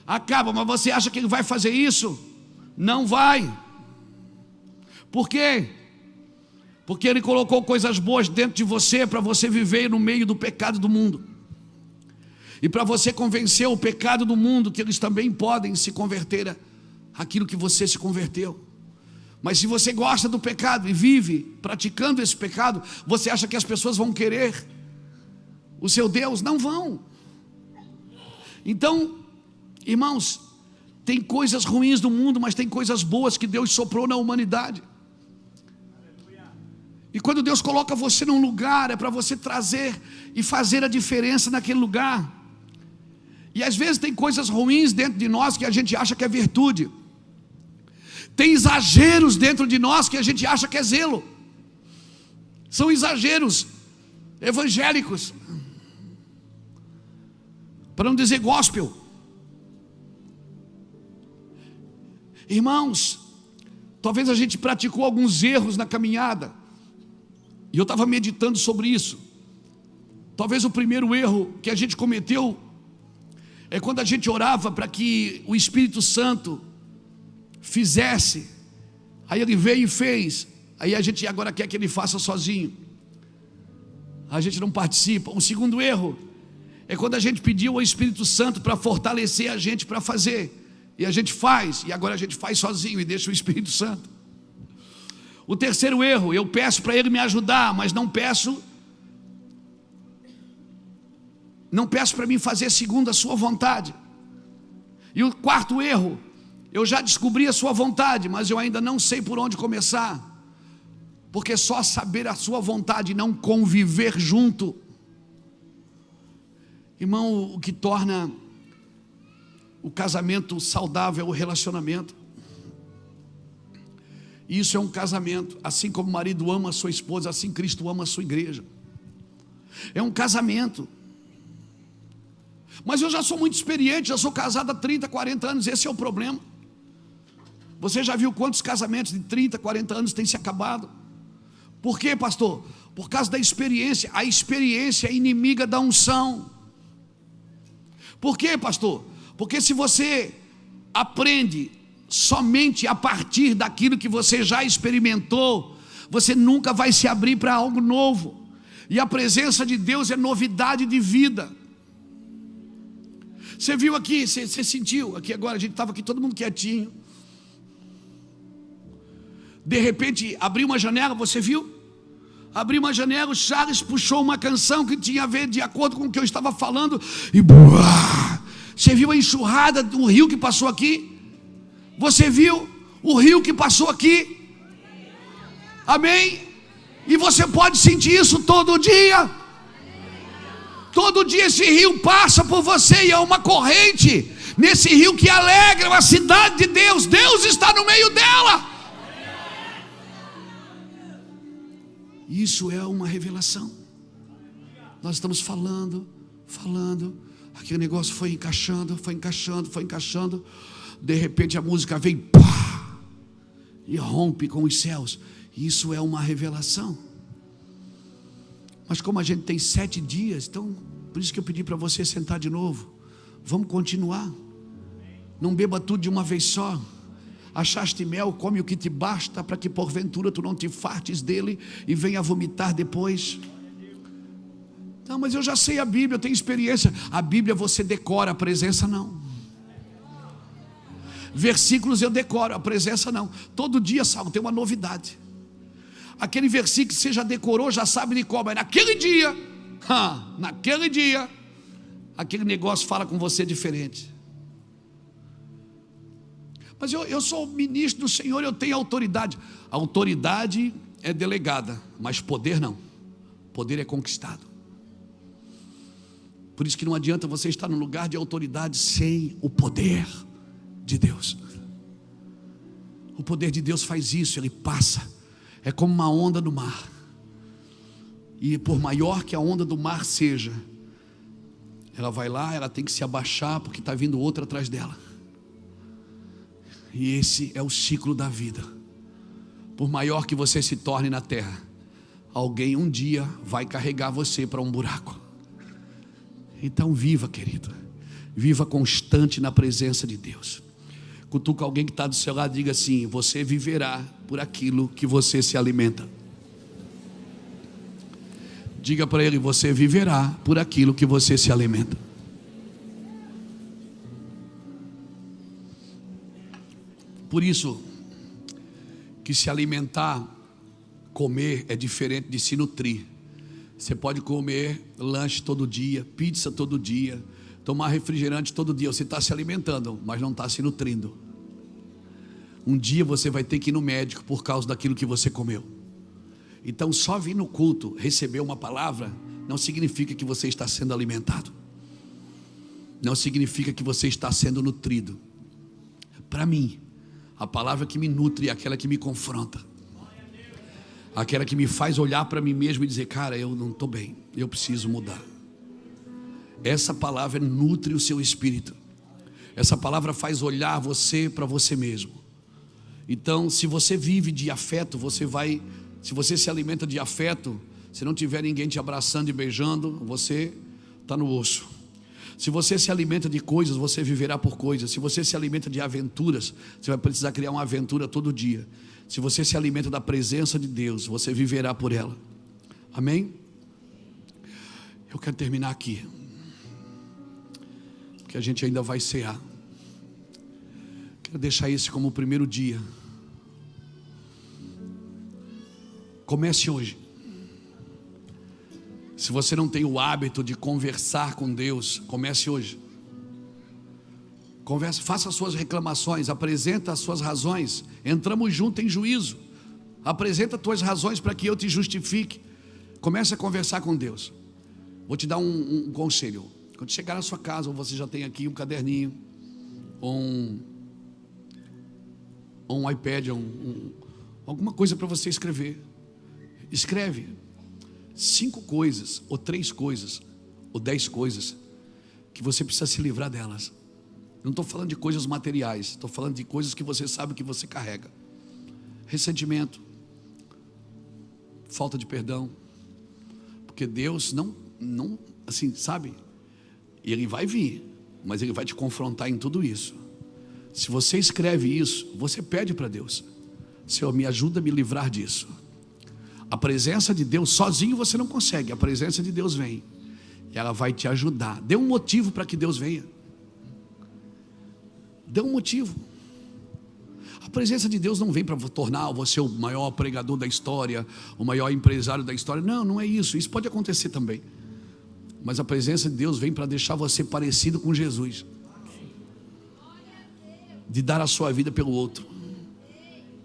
Speaker 1: Acaba, mas você acha que ele vai fazer isso? Não vai. Por quê? Porque ele colocou coisas boas dentro de você para você viver no meio do pecado do mundo. E para você convencer o pecado do mundo que eles também podem se converter àquilo que você se converteu. Mas se você gosta do pecado e vive praticando esse pecado, você acha que as pessoas vão querer o seu Deus? Não vão. Então, irmãos, tem coisas ruins do mundo, mas tem coisas boas que Deus soprou na humanidade. E quando Deus coloca você num lugar, é para você trazer e fazer a diferença naquele lugar. E às vezes tem coisas ruins dentro de nós que a gente acha que é virtude. Tem exageros dentro de nós que a gente acha que é zelo. São exageros evangélicos, para não dizer gospel. Irmãos, talvez a gente praticou alguns erros na caminhada. E eu estava meditando sobre isso. Talvez o primeiro erro que a gente cometeu é quando a gente orava para que o Espírito Santo fizesse. Aí ele veio e fez. Aí a gente agora quer que ele faça sozinho. A gente não participa. O segundo erro é quando a gente pediu ao Espírito Santo para fortalecer a gente para fazer. E a gente faz. E agora a gente faz sozinho e deixa o Espírito Santo. O terceiro erro, eu peço para ele me ajudar, mas não peço para mim fazer segundo a sua vontade. E o quarto erro, eu já descobri a sua vontade, mas eu ainda não sei por onde começar. Porque só saber a sua vontade e não conviver junto, irmão, o que torna o casamento saudável é o relacionamento. Isso é um casamento. Assim como o marido ama a sua esposa, assim Cristo ama a sua igreja. É um casamento. Mas eu já sou muito experiente, já sou casado há 30, 40 anos. Esse é o problema. Você já viu quantos casamentos de 30, 40 anos têm se acabado? Por quê, pastor? Por causa da experiência. A experiência é inimiga da unção. Por quê, pastor? Porque se você aprende somente a partir daquilo que você já experimentou, você nunca vai se abrir para algo novo. E a presença de Deus é novidade de vida. Você viu aqui, você sentiu aqui agora, a gente estava aqui todo mundo quietinho. De repente abriu uma janela, você viu? Abriu uma janela, o Charles puxou uma canção que tinha a ver de acordo com o que eu estava falando. E buá, você viu a enxurrada do rio que passou aqui? Você viu o rio que passou aqui? Amém? E você pode sentir isso todo dia. Todo dia esse rio passa por você e é uma corrente nesse rio que alegra a cidade de Deus. Deus está no meio dela. Isso é uma revelação. Nós estamos falando. Aquele negócio foi encaixando. De repente a música vem, pá, e rompe com os céus. Isso é uma revelação. Mas como a gente tem 7 dias, então por isso que eu pedi para você sentar de novo. Vamos continuar. Não beba tudo de uma vez só. Achaste mel, come o que te basta, para que porventura tu não te fartes dele e venha vomitar depois. Não, mas eu já sei a Bíblia, eu tenho experiência. A Bíblia você decora, a presença não. Versículos eu decoro, a presença não. Todo dia, Saulo, tem uma novidade. Aquele versículo que você já decorou, já sabe de qual, mas naquele dia, aquele negócio fala com você diferente. Mas eu sou ministro do Senhor, eu tenho autoridade. A autoridade é delegada, mas poder não. Poder é conquistado. Por isso que não adianta você estar num lugar de autoridade sem o poder de Deus. O poder de Deus faz isso, ele passa. É como uma onda no mar. E por maior que a onda do mar seja, ela vai lá, ela tem que se abaixar porque está vindo outra atrás dela. E esse é o ciclo da vida. Por maior que você se torne na terra, alguém um dia vai carregar você para um buraco. Então viva, querido. Viva constante na presença de Deus. Cutuca alguém que está do seu lado e diga assim: você viverá por aquilo que você se alimenta. Diga para ele: você viverá por aquilo que você se alimenta. Por isso que se alimentar, comer, é diferente de se nutrir. Você pode comer lanche todo dia, pizza todo dia, tomar refrigerante todo dia. Você está se alimentando, mas não está se nutrindo. Um dia você vai ter que ir no médico por causa daquilo que você comeu. Então só vir no culto, receber uma palavra, não significa que você está sendo alimentado. Não significa que você está sendo nutrido. Para mim, a palavra que me nutre é aquela que me confronta. Aquela que me faz olhar para mim mesmo e dizer: cara, eu não estou bem, eu preciso mudar. Essa palavra nutre o seu espírito. Essa palavra faz olhar você para você mesmo. Então, se você vive de afeto, se você se alimenta de afeto, se não tiver ninguém te abraçando e beijando, você está no osso. Se você se alimenta de coisas, você viverá por coisas. Se você se alimenta de aventuras, você vai precisar criar uma aventura todo dia. Se você se alimenta da presença de Deus, você viverá por ela. Amém? Eu quero terminar aqui, porque a gente ainda vai cear. Quero deixar esse como o primeiro dia. Comece hoje. Se você não tem o hábito de conversar com Deus, comece hoje. Converse, faça as suas reclamações, apresenta as suas razões. Entramos juntos em juízo. Apresenta as tuas razões para que eu te justifique. Comece a conversar com Deus. Vou te dar um conselho. Quando chegar na sua casa, ou você já tem aqui um caderninho, ou um iPad, alguma coisa para você escrever. Escreve 5 coisas, ou 3 coisas, ou 10 coisas que você precisa se livrar delas. Não estou falando de coisas materiais, estou falando de coisas que você sabe que você carrega. Ressentimento, falta de perdão, porque Deus não assim, sabe? Ele vai vir, mas Ele vai te confrontar em tudo isso. Se você escreve isso, você pede para Deus: Senhor, me ajuda a me livrar disso. A presença de Deus, sozinho você não consegue. A presença de Deus vem e ela vai te ajudar. Dê um motivo para que Deus venha. Dê um motivo. A presença de Deus não vem para tornar você o maior pregador da história, o maior empresário da história. Não, não é isso. Isso pode acontecer também. Mas a presença de Deus vem para deixar você parecido com Jesus. De dar a sua vida pelo outro.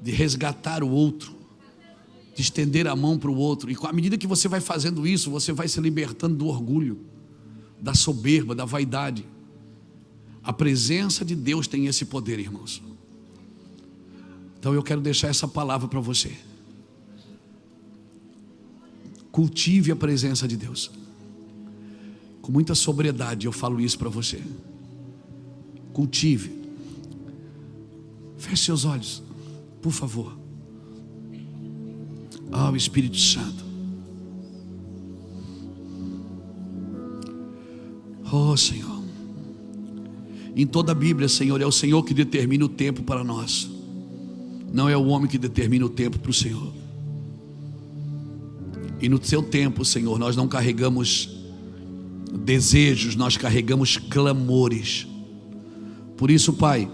Speaker 1: De resgatar o outro. De estender a mão para o outro. E à medida que você vai fazendo isso, você vai se libertando do orgulho, da soberba, da vaidade. A presença de Deus tem esse poder, irmãos. Então eu quero deixar essa palavra para você. Cultive a presença de Deus. Com muita sobriedade eu falo isso para você. Cultive. Feche seus olhos, por favor. Oh, Espírito Santo. Oh, Senhor. Em toda a Bíblia, Senhor, é o Senhor que determina o tempo para nós. Não é o homem que determina o tempo para o Senhor. E no seu tempo, Senhor, nós não carregamos desejos, nós carregamos clamores. Por isso, Pai,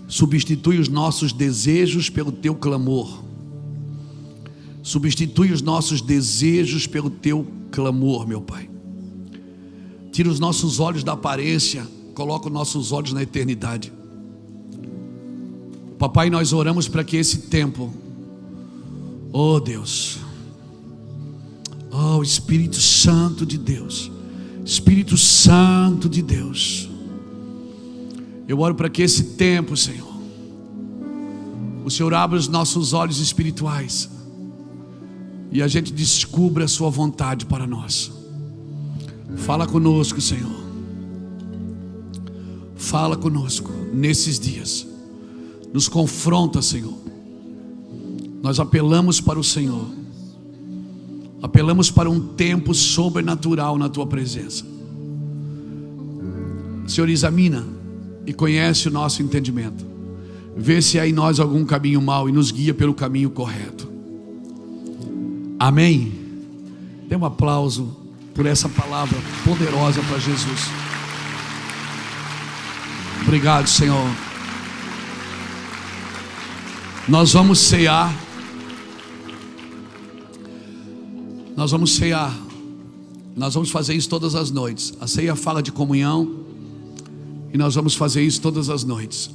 Speaker 1: substitui os nossos desejos pelo teu clamor. Substitui os nossos desejos pelo teu clamor, meu Pai. Tira os nossos olhos da aparência, coloca os nossos olhos na eternidade. Papai, nós oramos para que esse tempo, oh Deus, oh Espírito Santo de Deus, Espírito Santo de Deus, eu oro para que esse tempo, Senhor, o Senhor abra os nossos olhos espirituais e a gente descubra a sua vontade para nós. Fala conosco, Senhor. Fala conosco nesses dias. Nos confronta, Senhor. Nós apelamos para o Senhor. Apelamos para um tempo sobrenatural na tua presença. Senhor, examina e conhece o nosso entendimento. Vê se há em nós algum caminho mau e nos guia pelo caminho correto. Amém. Dê um aplauso por essa palavra poderosa para Jesus. Obrigado, Senhor. Nós vamos cear. Nós vamos cear. Nós vamos fazer isso todas as noites. A ceia fala de comunhão. E nós vamos fazer isso todas as noites.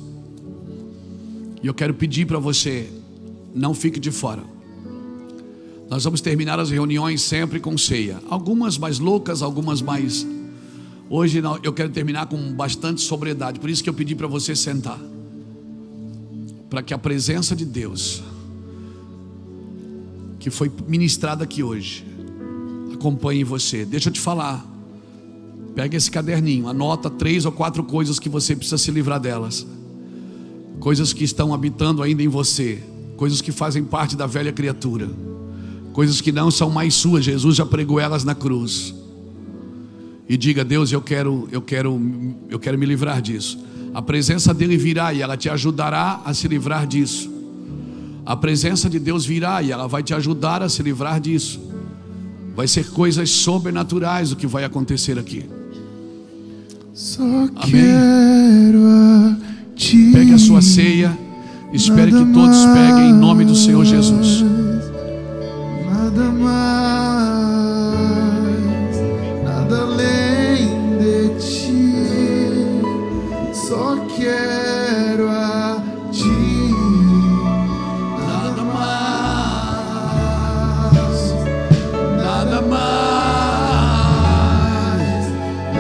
Speaker 1: E eu quero pedir para você, não fique de fora. Nós vamos terminar as reuniões sempre com ceia. Algumas mais loucas, algumas mais... Hoje eu quero terminar com bastante sobriedade. Por isso que eu pedi para você sentar. Para que a presença de Deus, que foi ministrada aqui hoje, acompanhe você. Deixa eu te falar. Pega esse caderninho, anota 3 ou 4 coisas que você precisa se livrar delas. Coisas que estão habitando ainda em você. Coisas que fazem parte da velha criatura. Coisas que não são mais suas. Jesus já pregou elas na cruz. E diga: Deus, eu quero me livrar disso. A presença dele virá e ela te ajudará a se livrar disso. A presença de Deus virá e ela vai te ajudar a se livrar disso. Vai ser coisas sobrenaturais o que vai acontecer aqui.
Speaker 2: Só
Speaker 1: Amém.
Speaker 2: quero a ti.
Speaker 1: Pegue a sua ceia. Espere que todos peguem em nome do Senhor Jesus.
Speaker 2: Nada mais, nada além de ti. Só quero a ti.
Speaker 1: Nada mais, nada mais,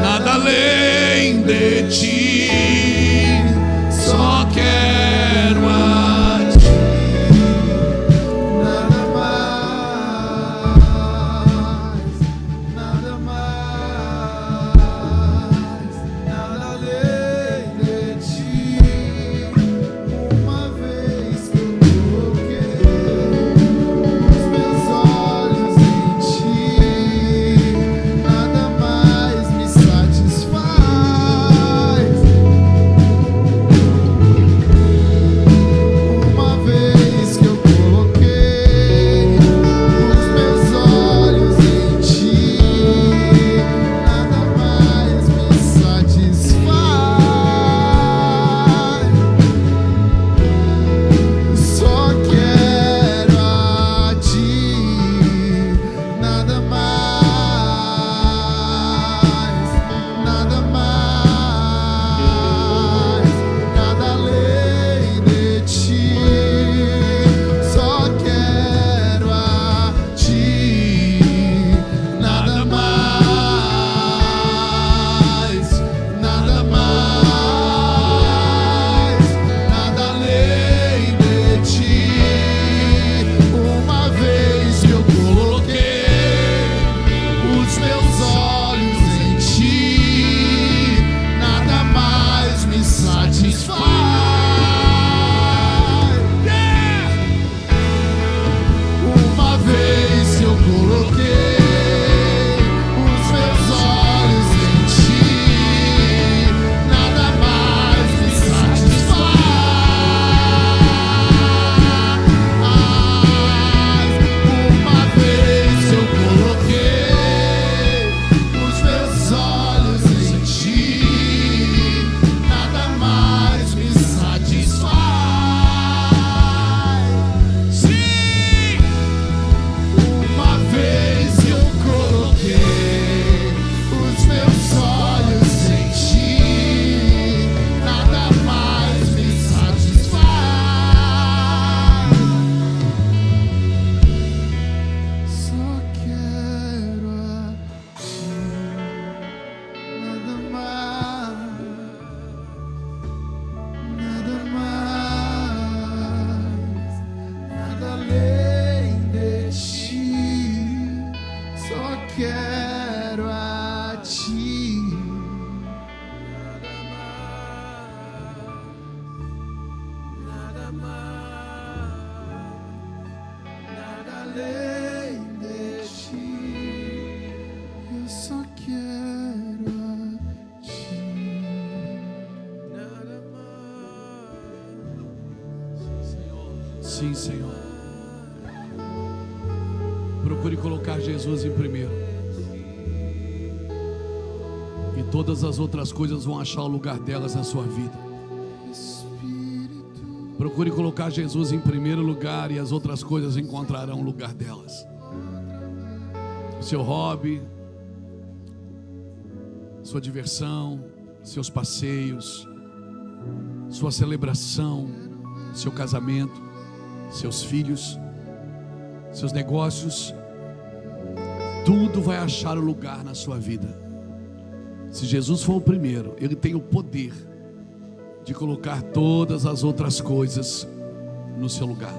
Speaker 1: nada além de ti. Só quero a ti.
Speaker 2: Nada mais, nada mais, nada além de ti. Uma vez que eu coloquei os meus olhos em ti, nada mais me satisfaz. Uma vez que eu coloquei os meus olhos em ti, nada mais me satisfaz. Só quero a ti, nada mais, nada mais, nada além de ti. Só quero a ti, nada mais, nada mais, nada além de ti. Uma vez que eu coloquei os meus olhos em ti, nada mais me satisfaz. Uma vez que eu coloquei os meus olhos em ti, nada mais me satisfaz. Uma vez que eu coloquei os meus olhos em ti, nada mais me satisfaz. Sim! Uma vez que eu coloquei os meus olhos em ti, nada mais me satisfaz. Só quero a ti, nada mais, nada mais, nada além de ti. Só quero a ti. Nada mais, nada além de ti. Eu só quero a ti.
Speaker 1: Sim, Senhor. Procure colocar Jesus em primeiro, e todas as outras coisas vão achar o lugar delas na sua vida. Procure colocar Jesus em primeiro lugar, e as outras coisas encontrarão o lugar delas. Seu hobby, sua diversão, seus passeios, sua celebração, seu casamento, seus filhos, seus negócios, tudo vai achar o lugar na sua vida. Se Jesus for o primeiro, Ele tem o poder de colocar todas as outras coisas no seu lugar.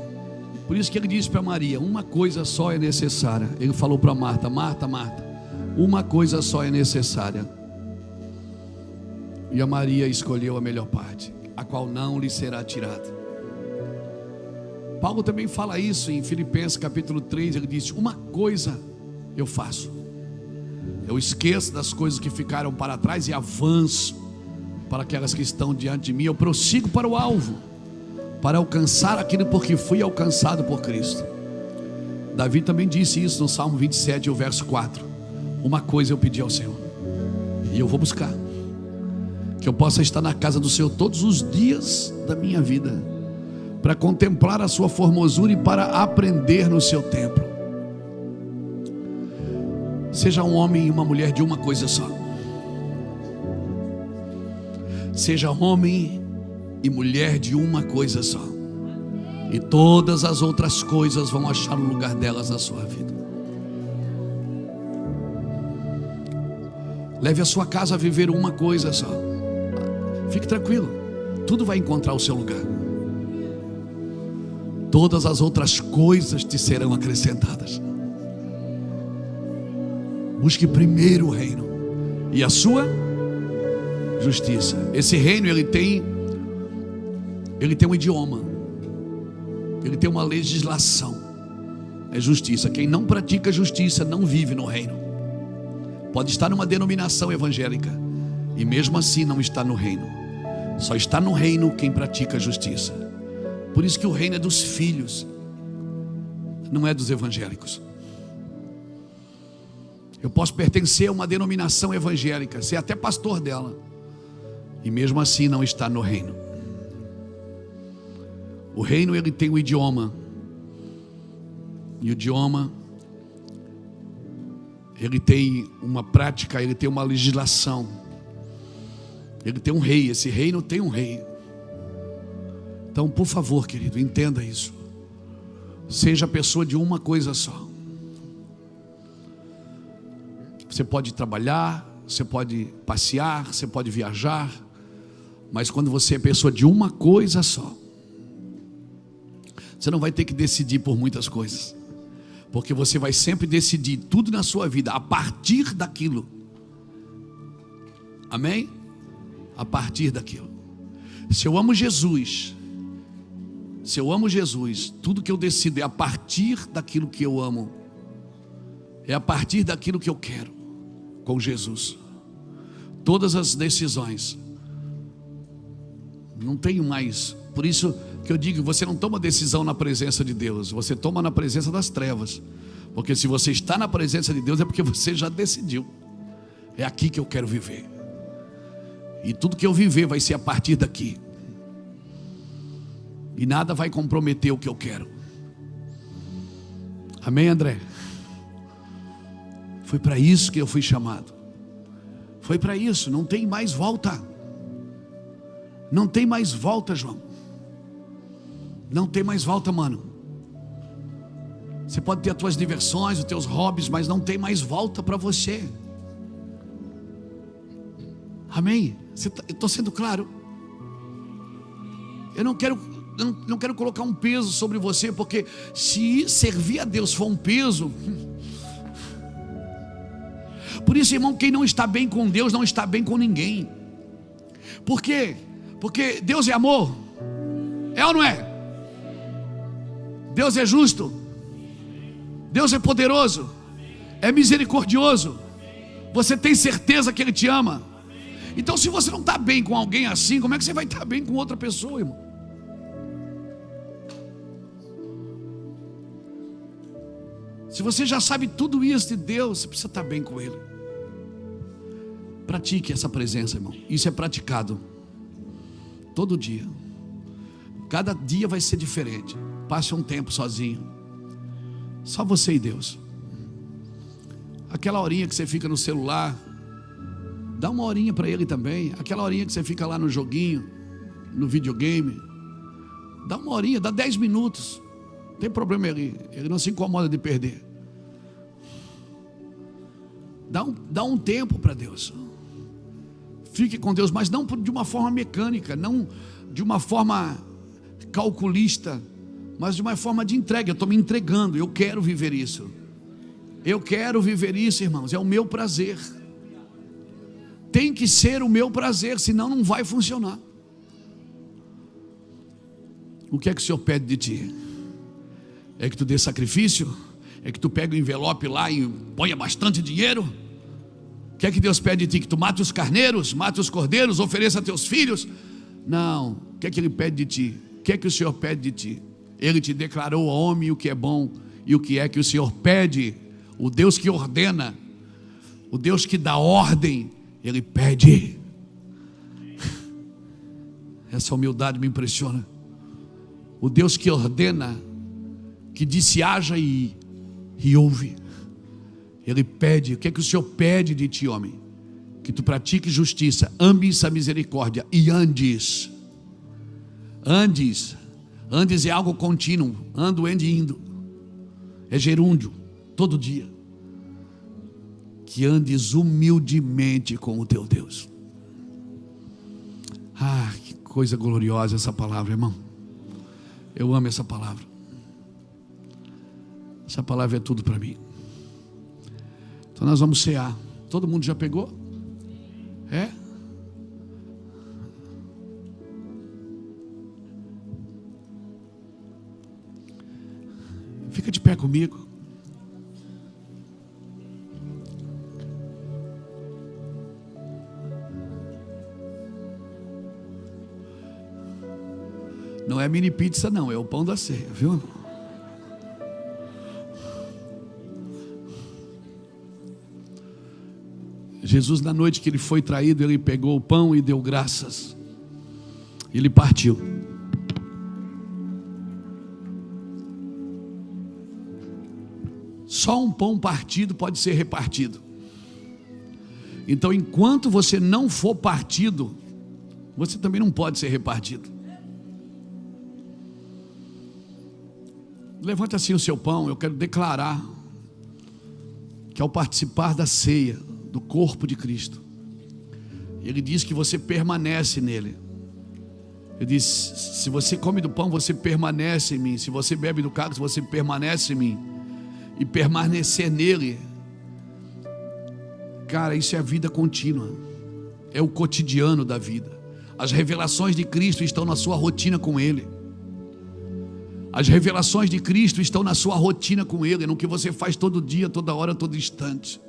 Speaker 1: Por isso que Ele disse para Maria: uma coisa só é necessária. Ele falou para Marta: Marta, Marta, uma coisa só é necessária. E a Maria escolheu a melhor parte, a qual não lhe será tirada. Paulo também fala isso em Filipenses capítulo 3. Ele disse: uma coisa eu faço, eu esqueço das coisas que ficaram para trás e avanço para aquelas que estão diante de mim. Eu prossigo para o alvo, para alcançar aquilo por que fui alcançado por Cristo. Davi também disse isso no Salmo 27, o verso 4: uma coisa eu pedi ao Senhor, e eu vou buscar, que eu possa estar na casa do Senhor todos os dias da minha vida, para contemplar a sua formosura e para aprender no seu templo. Seja um homem e uma mulher de uma coisa só. Seja homem e mulher de uma coisa só, e todas as outras coisas vão achar o lugar delas na sua vida. Leve a sua casa a viver uma coisa só. Fique tranquilo, tudo vai encontrar o seu lugar. Todas as outras coisas te serão acrescentadas. Busque primeiro o reino e a sua justiça. Esse reino, ele tem um idioma, ele tem uma legislação. É justiça. Quem não pratica justiça não vive no reino. Pode estar numa denominação evangélica e mesmo assim não está no reino. Só está no reino quem pratica justiça. Por isso que o reino é dos filhos, não é dos evangélicos. Eu posso pertencer a uma denominação evangélica, ser até pastor dela, e mesmo assim não está no reino. O reino, ele tem um idioma, e o idioma, ele tem uma prática, ele tem uma legislação, ele tem um rei. Esse reino tem um rei. Então, por favor, querido, entenda isso. Seja pessoa de uma coisa só. Você pode trabalhar, você pode passear, você pode viajar, mas quando você é pessoa de uma coisa só, você não vai ter que decidir por muitas coisas, porque você vai sempre decidir tudo na sua vida a partir daquilo. Amém? A partir daquilo. Se eu amo Jesus, tudo que eu decido é a partir daquilo que eu amo, é a partir daquilo que eu quero com Jesus. Todas as decisões, não tenho mais. Por isso que eu digo, você não toma decisão na presença de Deus, você toma na presença das trevas. Porque se você está na presença de Deus é porque você já decidiu. É aqui que eu quero viver, e tudo que eu viver vai ser a partir daqui, e nada vai comprometer o que eu quero. Amém, André? Foi para isso que eu fui chamado. Foi para isso, não tem mais volta. Não tem mais volta, João. Não tem mais volta, mano. Você pode ter as tuas diversões, os teus hobbies, mas não tem mais volta para você. Amém? Eu estou sendo claro? Eu não quero colocar um peso sobre você, porque se servir a Deus for um peso. Por isso, irmão, quem não está bem com Deus não está bem com ninguém. Por quê? Porque Deus é amor. É ou não é? Deus é justo. Deus é poderoso. É misericordioso. Você tem certeza que Ele te ama. Então, se você não está bem com alguém assim, como é que você vai estar bem com outra pessoa, irmão? Se você já sabe tudo isso de Deus, você precisa estar bem com Ele. Pratique essa presença, irmão. Isso é praticado todo dia. Cada dia vai ser diferente. Passe um tempo sozinho, só você e Deus. Aquela horinha que você fica no celular, dá uma horinha para Ele também. Aquela horinha que você fica lá no joguinho, no videogame, dá uma horinha, dá 10 minutos. Não tem problema, ele não se incomoda de perder. Dá um tempo para Deus. Fique com Deus, mas não de uma forma mecânica, não de uma forma calculista, mas de uma forma de entrega. Eu estou me entregando, eu quero viver isso. Eu quero viver isso, irmãos, é o meu prazer. Tem que ser o meu prazer, senão não vai funcionar. O que é que o Senhor pede de ti? É que tu dê sacrifício? É que tu pegue o envelope lá e ponha bastante dinheiro? O que é que Deus pede de ti? Que tu mate os carneiros, mate os cordeiros, ofereça a teus filhos? Não. O que é que Ele pede de ti? O que é que o Senhor pede de ti? Ele te declarou ao homem o que é bom e o que é que o Senhor pede. O Deus que ordena, o Deus que dá ordem, Ele pede. Essa humildade me impressiona. O Deus que ordena, que disse haja e ouve, Ele pede. O que é que o Senhor pede de ti, homem? Que tu pratiques justiça, ames a misericórdia e andes. Andes é algo contínuo. Ando, indo. É gerúndio, todo dia. Que andes humildemente com o teu Deus. Ah, que coisa gloriosa essa palavra, irmão. Eu amo essa palavra. Essa palavra é tudo para mim. Então nós vamos cear. Todo mundo já pegou? É? Fica de pé comigo. Não é mini pizza não, é o pão da ceia, viu? Jesus, na noite que ele foi traído, ele pegou o pão e deu graças. Ele partiu. Só um pão partido pode ser repartido. Então, enquanto você não for partido, você também não pode ser repartido. Levante assim o seu pão. Eu quero declarar que ao participar da ceia, do corpo de Cristo, Ele diz que você permanece nele. Ele diz: se você come do pão, você permanece em mim. Se você bebe do cálice, você permanece em mim. E permanecer nele, cara, isso é a vida contínua. É o cotidiano da vida. As revelações de Cristo estão na sua rotina com Ele. As revelações de Cristo estão na sua rotina com Ele, no que você faz todo dia, toda hora, todo instante.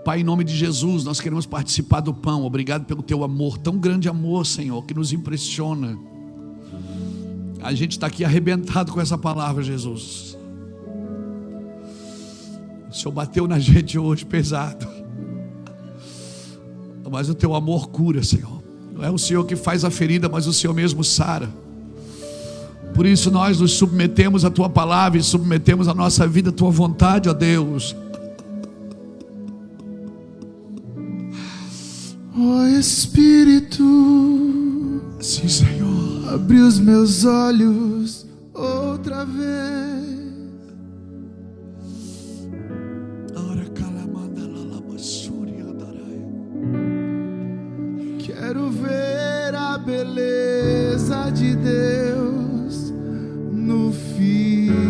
Speaker 1: Pai, em nome de Jesus, nós queremos participar do pão. Obrigado pelo teu amor, tão grande amor, Senhor, que nos impressiona. A gente está aqui arrebentado com essa palavra, Jesus. O Senhor bateu na gente hoje pesado, mas o teu amor cura, Senhor. Não é o Senhor que faz a ferida, mas o Senhor mesmo sara. Por isso nós nos submetemos à tua palavra e submetemos a nossa vida à tua vontade, ó Deus.
Speaker 2: Ó Espírito,
Speaker 1: Sim, Senhor.
Speaker 2: abre os meus olhos outra vez. Quero ver a beleza de Deus no Filho.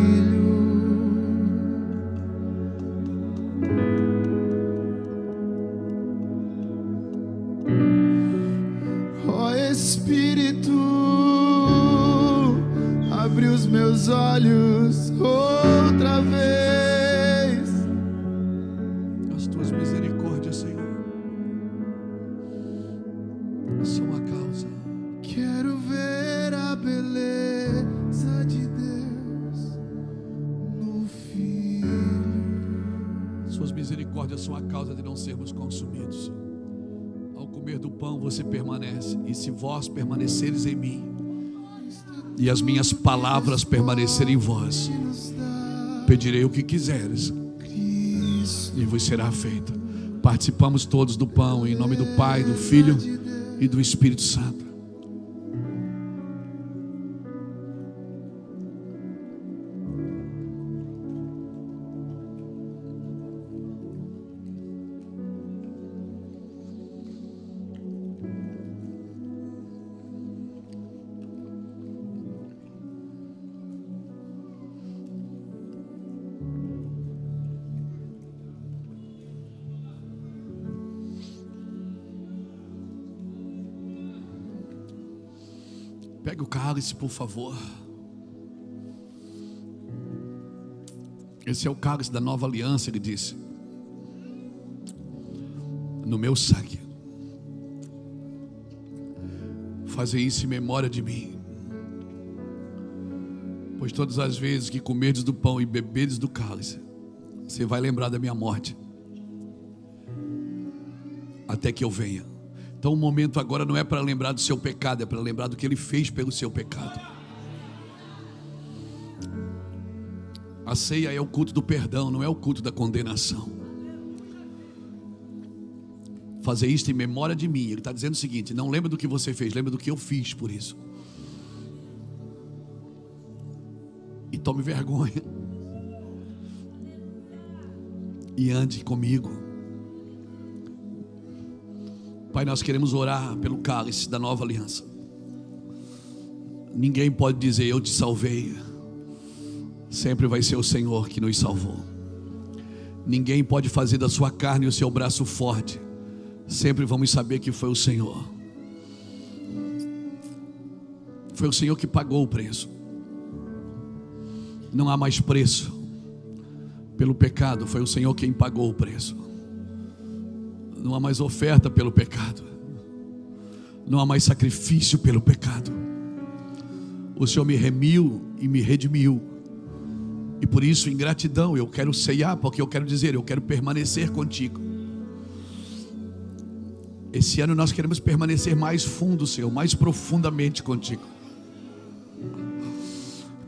Speaker 2: Ó Espírito, abre os meus olhos outra vez.
Speaker 1: As tuas misericórdias, Senhor, são a causa.
Speaker 2: Quero ver a beleza de Deus no
Speaker 1: Suas misericórdias são a causa de não sermos consumidos. Ao comer do pão você permanece. E se vós permaneceres em mim e as minhas palavras permanecerem em vós, pedirei o que quiseres e vos será feito. Participamos todos do pão em nome do Pai, do Filho e do Espírito Santo. Pegue o cálice, por favor. Esse é o cálice da nova aliança, ele disse. No meu sangue. Fazer isso em memória de mim. Pois todas as vezes que comerdes do pão e beberes do cálice, você vai lembrar da minha morte, até que eu venha. Então o momento agora não é para lembrar do seu pecado, é para lembrar do que Ele fez pelo seu pecado. A ceia é o culto do perdão, não é o culto da condenação. Fazer isto em memória de mim. Ele está dizendo o seguinte: não lembra do que você fez, lembra do que eu fiz por isso. E tome vergonha e ande comigo. Pai, nós queremos orar pelo cálice da nova aliança. Ninguém pode dizer eu te salvei. Sempre vai ser o Senhor que nos salvou. Ninguém pode fazer da sua carne o seu braço forte. Sempre vamos saber que foi o Senhor. Foi o Senhor que pagou o preço. Não há mais preço pelo pecado, foi o Senhor quem pagou o preço. Não há mais oferta pelo pecado. Não há mais sacrifício pelo pecado. O Senhor me remiu e me redimiu. E por isso, em gratidão, eu quero ceiar, porque eu quero dizer, eu quero permanecer contigo. Esse ano nós queremos permanecer mais fundo, Senhor, mais profundamente contigo.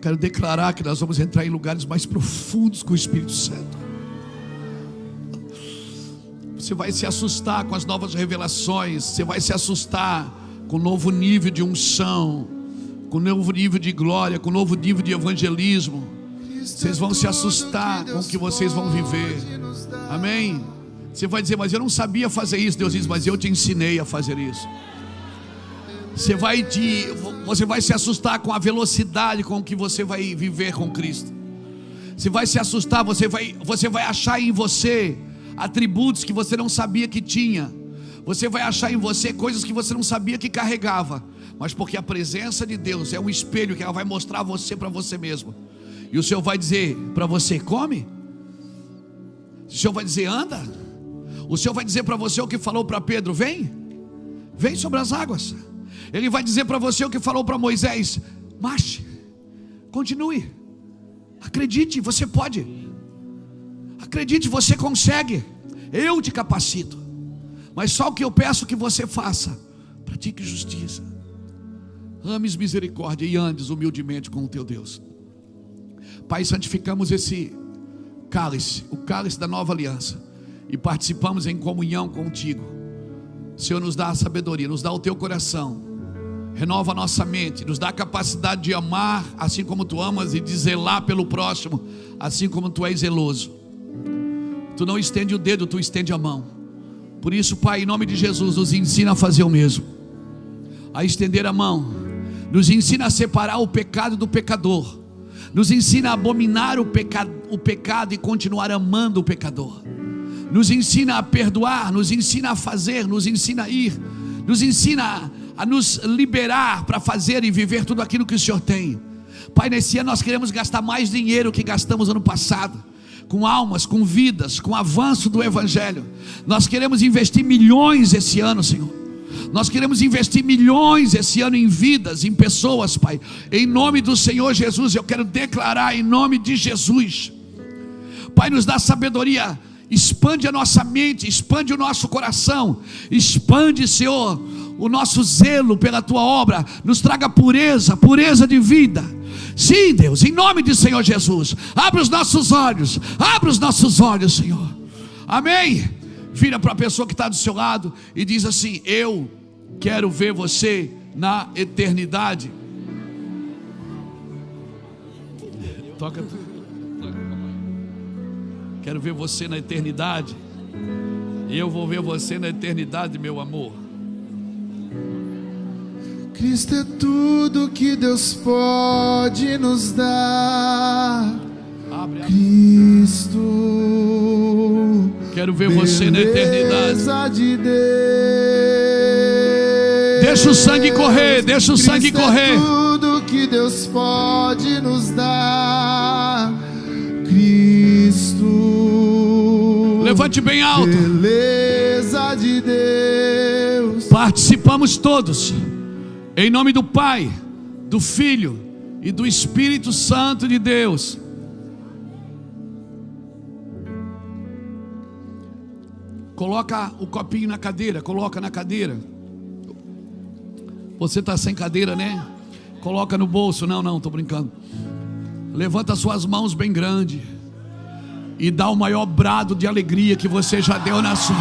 Speaker 1: Quero declarar que nós vamos entrar em lugares mais profundos com o Espírito Santo. Você vai se assustar com as novas revelações. Você vai se assustar com o novo nível de unção, com o novo nível de glória, com o novo nível de evangelismo. Vocês vão se assustar com o que vocês vão viver. Amém? Você vai dizer, mas eu não sabia fazer isso. Deus diz, mas eu te ensinei a fazer isso. Você vai se assustar com a velocidade com que você vai viver com Cristo. Você vai se assustar, você vai achar em você atributos que você não sabia que tinha. Você vai achar em você coisas que você não sabia que carregava. Mas porque a presença de Deus é um espelho que ela vai mostrar você para você mesmo. E o Senhor vai dizer para você, come. O Senhor vai dizer, anda. O Senhor vai dizer para você o que falou para Pedro, vem sobre as águas. Ele vai dizer para você o que falou para Moisés, marche, continue, acredite, você pode. Acredite, você consegue. Eu te capacito. Mas só o que eu peço que você faça, pratique justiça, ames misericórdia e andes humildemente com o teu Deus. Pai, santificamos esse cálice, o cálice da nova aliança, e participamos em comunhão contigo. Senhor, nos dá a sabedoria, nos dá o teu coração, renova a nossa mente, nos dá a capacidade de amar assim como tu amas e de zelar pelo próximo assim como tu és zeloso. Tu não estende o dedo, tu estende a mão. Por isso, Pai, em nome de Jesus, nos ensina a fazer o mesmo, a estender a mão. Nos ensina a separar o pecado do pecador. Nos ensina a abominar o pecado e continuar amando o pecador. Nos ensina a perdoar, nos ensina a fazer, nos ensina a ir, nos ensina a nos liberar para fazer e viver tudo aquilo que o Senhor tem. Pai, nesse ano nós queremos gastar mais dinheiro que gastamos ano passado, com almas, com vidas, com avanço do Evangelho. Nós queremos investir milhões esse ano, Senhor. Nós queremos investir milhões esse ano em vidas, em pessoas, Pai. Em nome do Senhor Jesus, eu quero declarar em nome de Jesus. Pai, nos dá sabedoria expande a nossa mente, expande o nosso coração, expande, Senhor, o nosso zelo pela tua obra, nos traga pureza, pureza de vida. Sim, Deus, em nome de Senhor Jesus, abre os nossos olhos, Senhor. Amém. Vira para a pessoa que está do seu lado e diz assim: eu quero ver você na eternidade. Toca. Quero ver você na eternidade. Eu vou ver você na eternidade, meu amor.
Speaker 2: Cristo é tudo que Deus pode nos dar.
Speaker 1: Abre.
Speaker 2: Cristo,
Speaker 1: quero ver você na eternidade.
Speaker 2: beleza de Deus.
Speaker 1: Deixa o sangue correr, deixa o sangue correr.
Speaker 2: É tudo que Deus pode nos dar. Cristo,
Speaker 1: levante bem alto.
Speaker 2: beleza de Deus.
Speaker 1: Participamos todos, em nome do Pai, do Filho e do Espírito Santo de Deus. Coloca o copinho na cadeira, coloca na cadeira. Você está sem cadeira, né? Coloca no bolso. Não, estou brincando. Levanta suas mãos bem grande e dá o maior brado de alegria que você já deu na sua.